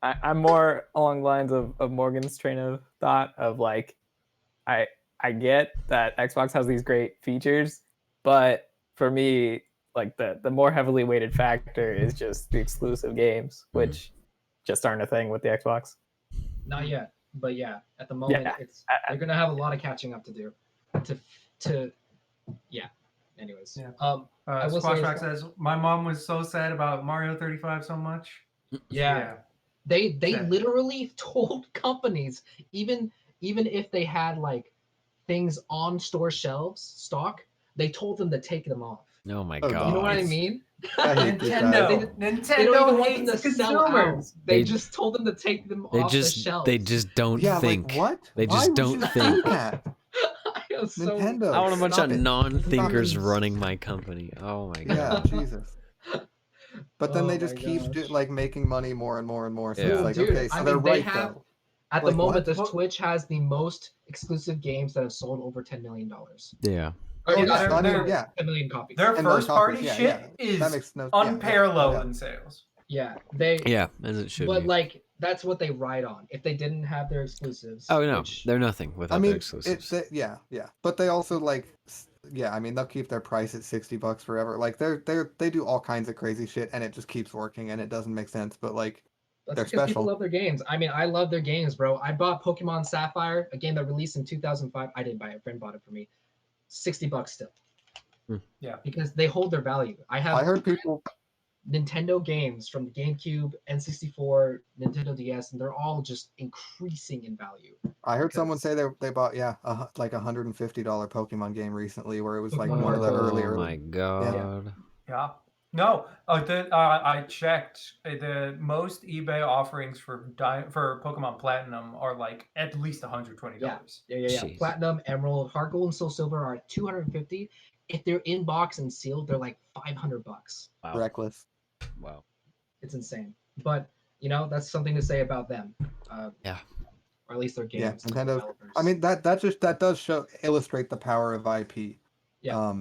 I'm more along the lines of Morgan's train of thought of like, I get that Xbox has these great features, but for me, like the more heavily weighted factor is just the exclusive games, which just aren't a thing with the Xbox. Not yet, but at the moment, they're gonna have a lot of catching up to do. Anyways, Squashback says my mom was so sad about Mario 35 so much. Yeah. They literally told companies, even if they had like things on store shelves stock, they told them to take them off. Oh my god! You know what I mean? Nintendo hates consumers. They just told them to take them off the shelves. They just don't think. Like, what? They just don't think. I feels so. Nintendo. I want a bunch Stop of it. non-thinkers Stop it. running my company. Oh my god. Yeah, Jesus. But then Oh they just my keep gosh. like making money more and more and more. So Yeah. it's like, Dude, okay, so I they're mean, they right have though. at the Like, moment. what? This Twitch has the most exclusive games that have sold over $10 million. Yeah. Or, Oh, not yeah, sold, I mean, they're- yeah. 10 million copies. Their 10 million first party copies, yeah, shit yeah. is That makes no yeah, unparalleled yeah. in sales. Yeah, they. Yeah, as it should But be. like that's what they ride on. If they didn't have their exclusives, Oh no, which, they're nothing without I their mean, exclusives. yeah. But they also like, yeah. I mean, they'll keep their price at $60 forever. Like they do all kinds of crazy shit, and it just keeps working, and it doesn't make sense. But like, that's they're because people special. love their games. I mean, I love their games, bro. I bought Pokemon Sapphire, a game that released in 2005. I didn't buy it; a friend bought it for me. $60 still. Yeah. Because they hold their value. I I have heard people. Nintendo games from the GameCube, N64, Nintendo DS, and they're all just increasing in value. I heard someone because- say they bought like $150 Pokemon game recently, where it was like Pokemon one of the Go. Oh my early. god. Yeah. No. I checked. The most eBay offerings for Pokemon Platinum are like at least $120. Yeah. Jeez. Platinum, Emerald, Heart Gold, and Soul Silver are at $250. If they're in box and sealed, they're like $500. Wow. Reckless. Wow. It's insane. But that's something to say about them. Yeah. Or at least their Yeah, games. Nintendo. developers. I mean that does illustrate the power of IP. Yeah.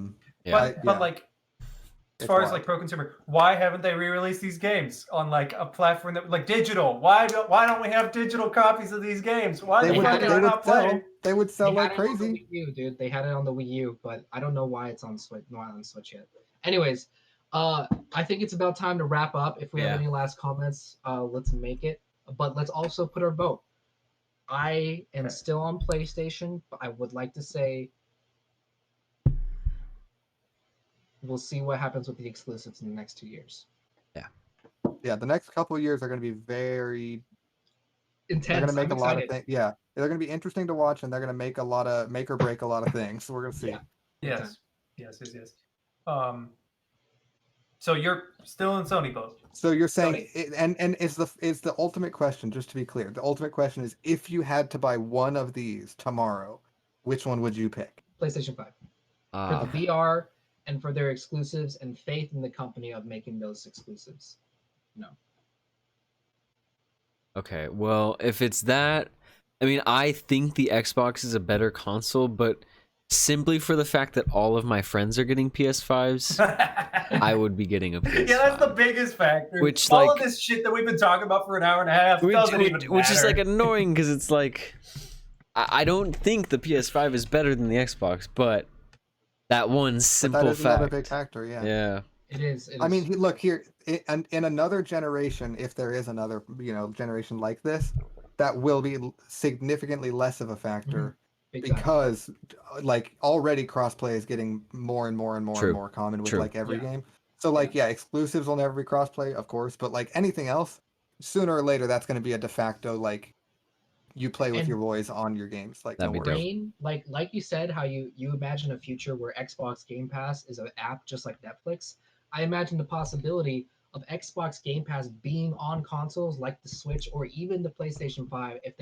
Yeah. But like, as It's far as wild. like pro consumer, why haven't they re-released these games on like a platform that like digital? Why don't we have digital copies of these games? Why They the would fuck am I not playing? they would sell They had like it on the crazy. Wii U, dude. They had it on the Wii U, but I don't know why it's on Switch. Not on Switch yet. Anyways, I think it's about time to wrap up. If we have Yeah. any last comments, let's make it. But let's also put our vote. I am still on PlayStation, but I would like to say we'll see what happens with the exclusives in the next 2 years. Yeah, the next couple of years are going to be very. Intense. They're going to make I'm a lot of excited. things. Yeah, they're going to be interesting to watch, and they're going to make or break a lot of things. So we're going to see. Yeah. Yes. So you're still in Sony boat. So you're saying, Sony. and is the ultimate question? Just to be clear, the ultimate question is: if you had to buy one of these tomorrow, which one would you pick? PlayStation 5 Uh, for the VR and for their exclusives and faith in the company of making those exclusives. No. okay. Well, if it's that, I mean, I think the Xbox is a better console, but simply for the fact that all of my friends are getting PS5s, I would be getting a PS5. Yeah, that's the biggest factor. Which, all like- of this shit that we've been talking about for an hour and a half doesn't even matter. Which is like annoying because it's like I don't think the PS5 is better than the Xbox, but that one But simple that is fact. another big factor. Yeah. Yeah. It is. I mean, look here. In another generation, if there is another, generation like this, that will be significantly less of a factor big time. because, like, already crossplay is getting more and more and more True. and more common with True. like every Yeah. game. So, like, yeah, exclusives will never be crossplay, of course, but like anything else, sooner or later, that's going to be a de facto like you play with And- your boys on your games. Like, That'd no be dope. worries. Brain, like you said, how you imagine a future where Xbox Game Pass is an app just like Netflix. I imagine the possibility of Xbox Game Pass being on consoles like the Switch or even the PlayStation 5 if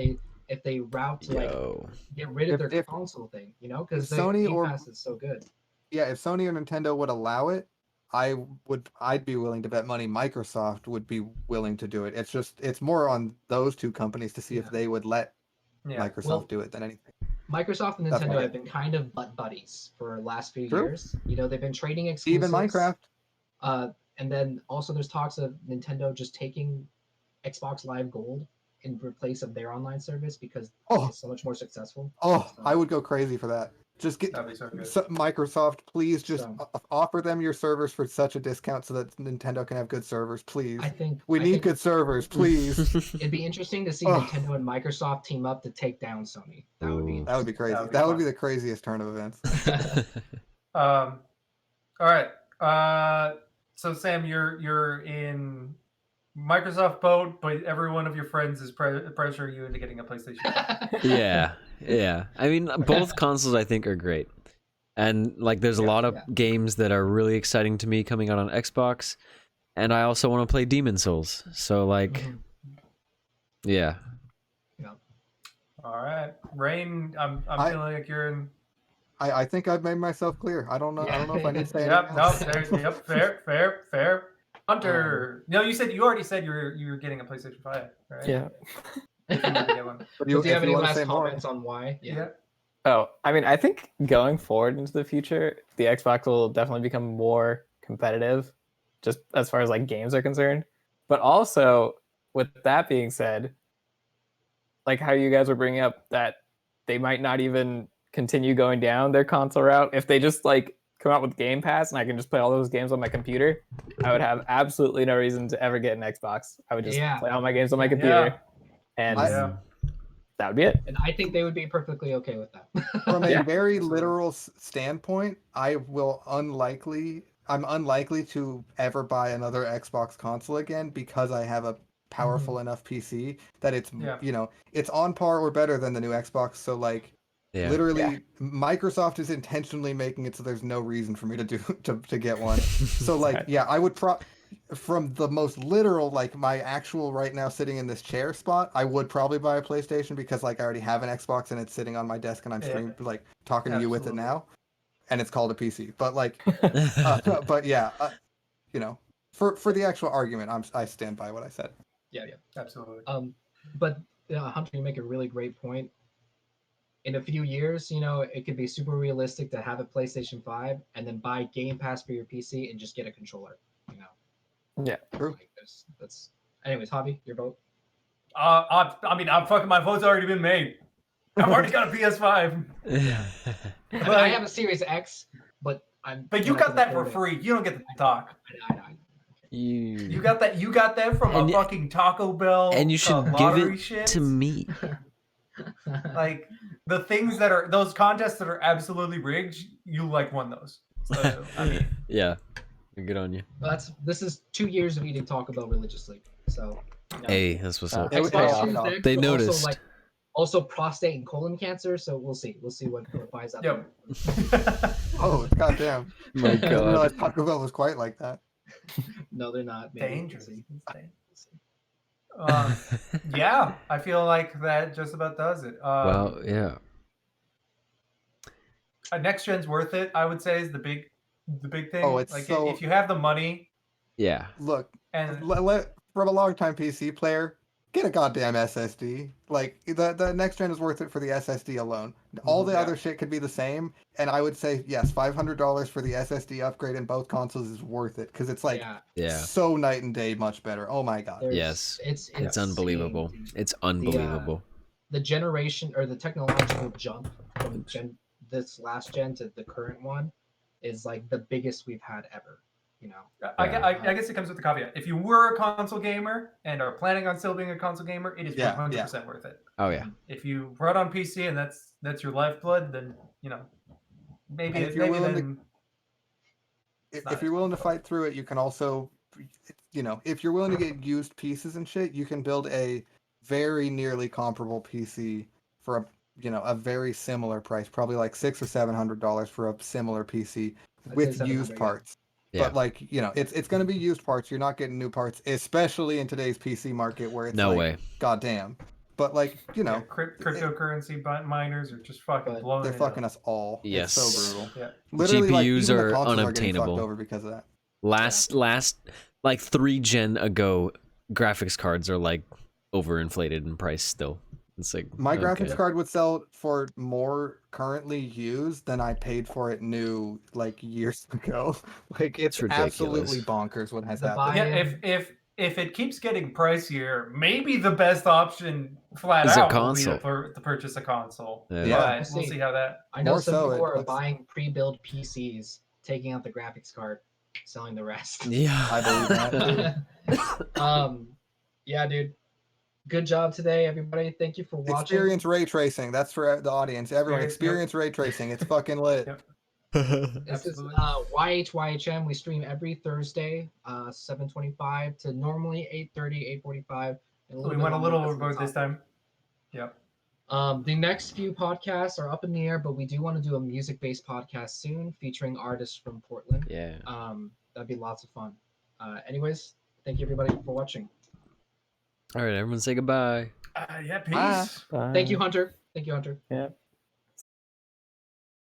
they route to like Yo. get rid of their If console thing, because the Sony Game or- Pass is so good. Yeah, if Sony or Nintendo would allow it, I'd be willing to bet money Microsoft would be willing to do it. It's more on those two companies to see if they would let Yeah. Microsoft Well, do it than anything. Microsoft and That's Nintendo why- have been kind of butt buddies for the last few True. years. They've been trading exclusives. Even Minecraft. And then also there's talks of Nintendo just taking Xbox Live Gold in place of their online service because Oh. it's so much more successful. Oh, So- I would go crazy for that. Just get That'd be so good. Microsoft, please just So- offer them your servers for such a discount so that Nintendo can have good servers, please. I think We I need think good servers, please. It'd be interesting to see Ugh. Nintendo and Microsoft team up to take down Sony. That would be Ooh. That would be crazy. That would be That would fun. be the craziest turn of events. All right. So Sam, you're in Microsoft boat, but every one of your friends is pressuring you into getting a PlayStation. Yeah. I mean, both consoles I think are great. And like there's a lot of yeah. games that are really exciting to me coming out on Xbox, and I also want to play Demon Souls. So like Mhm. yeah. All right, Rain. I'm I- feeling like you're in I think I've made myself clear. I don't know. I don't know if I need to say Yep. anything No. else. Fair. Hunter. No, you already said you were getting a PlayStation 5, right? Yeah. If you were to get one. But Do you have any wanna last say more, comments on why? Yeah. Oh, I mean, I think going forward into the future, the Xbox will definitely become more competitive, just as far as like games are concerned. But also, with that being said, like how you guys were bringing up that they might not even continue going down their console route if they just like come out with Game Pass and I can just play all those games on my computer. I would have absolutely no reason to ever get an Xbox. I would just play all my games on my computer, and that would be it. And I think they would be perfectly okay with that. From a Yeah. very literal standpoint, I'm unlikely to ever buy another Xbox console again because I have a powerful enough PC that it's it's on par or better than the new Xbox. So like literally Microsoft is intentionally making it so there's no reason for me to get one. So like I would from the most literal, like my actual right now sitting in this chair spot, I would probably buy a PlayStation because like I already have an Xbox and it's sitting on my desk and I'm streaming like talking to you with it now, and it's called a PC. But like, but yeah, you know, for the actual argument, I stand by what I said. Yeah, absolutely. But Hunter, you make a really great point. In a few years, you know, it could be super realistic to have a PlayStation 5 and then buy Game Pass for your PC and just get a controller. You know. Yeah, true. Like, that's. Anyways, Hobby, your vote. I mean, my vote's already been made. I've already got a PS5. I have a Series X, but But you got that for free. You don't get to talk. I You got that. You got that from a fucking Taco Bell. And you should give it to me. Like the things that are those contests that are absolutely rigged, you like won those. So, I mean, yeah. Good on you. This is 2 years of eating Taco Bell religiously. So hey, that's what's up. They noticed. Also prostate and colon cancer. So we'll see what buys out. Yep. Oh goddamn! My I didn't God. realize Taco Bell was quite like that. No, they're not. Dangerous. Yeah, I feel like that just about does it. Well, yeah. Next gen's worth it. I would say is the big thing. Oh, it's like so... if you have the money. Yeah. Look, and from a long-time PC player, get a goddamn SSD. Like the next gen is worth it for the SSD alone. All the other shit could be the same, and I would say yes, $500 for the SSD upgrade in both consoles is worth it because it's like so night and day much better. Oh my god. Yes. It's unbelievable. Insane, it's unbelievable. The generation or the technological jump from this last gen to the current one is like the biggest we've had ever. You know, I guess it comes with the caveat. If you were a console gamer and are planning on still being a console gamer, it is 100% worth it. Oh yeah. If you run on PC and that's your lifeblood, then you know maybe if you're willing to fight through it, you can also, you know, if you're willing to get used pieces and shit, you can build a very nearly comparable PC for a very similar price, probably like $600 or $700 for a similar PC with used parts. But like, you know, it's going to be used parts. You're not getting new parts, especially in today's PC market where it's goddamn. But like, you know, cryptocurrency miners are just fucking blowing. They're fucking us all. Yes, it's so brutal. Yeah, literally, GPUs like, are unobtainable. over because of that. Last like 3 gen ago, graphics cards are like overinflated in price still. It's like my graphics card would sell for more currently used than I paid for it new like years ago. Like it's absolutely bonkers what has happened. Yeah, if it keeps getting pricier, maybe the best option flat is out a console. will be to purchase a console. Yeah, we'll see how that. I know some people are buying pre-built PCs, taking out the graphics card, selling the rest. Yeah, I believe that. Yeah, dude. Good job today, everybody. Thank you for watching. Experience ray tracing. That's for the audience. Everyone, experience ray tracing. It's fucking lit. This is YHYHM. We stream every Thursday, 7:25 to normally 8:30, 8:45. We went a little overboard this time. Yep. The next few podcasts are up in the air, but we do want to do a music-based podcast soon featuring artists from Portland. Yeah. That'd be lots of fun. Anyways, thank you everybody for watching. All right, everyone say goodbye. Yeah, peace. Bye. Thank you, Hunter. Yeah.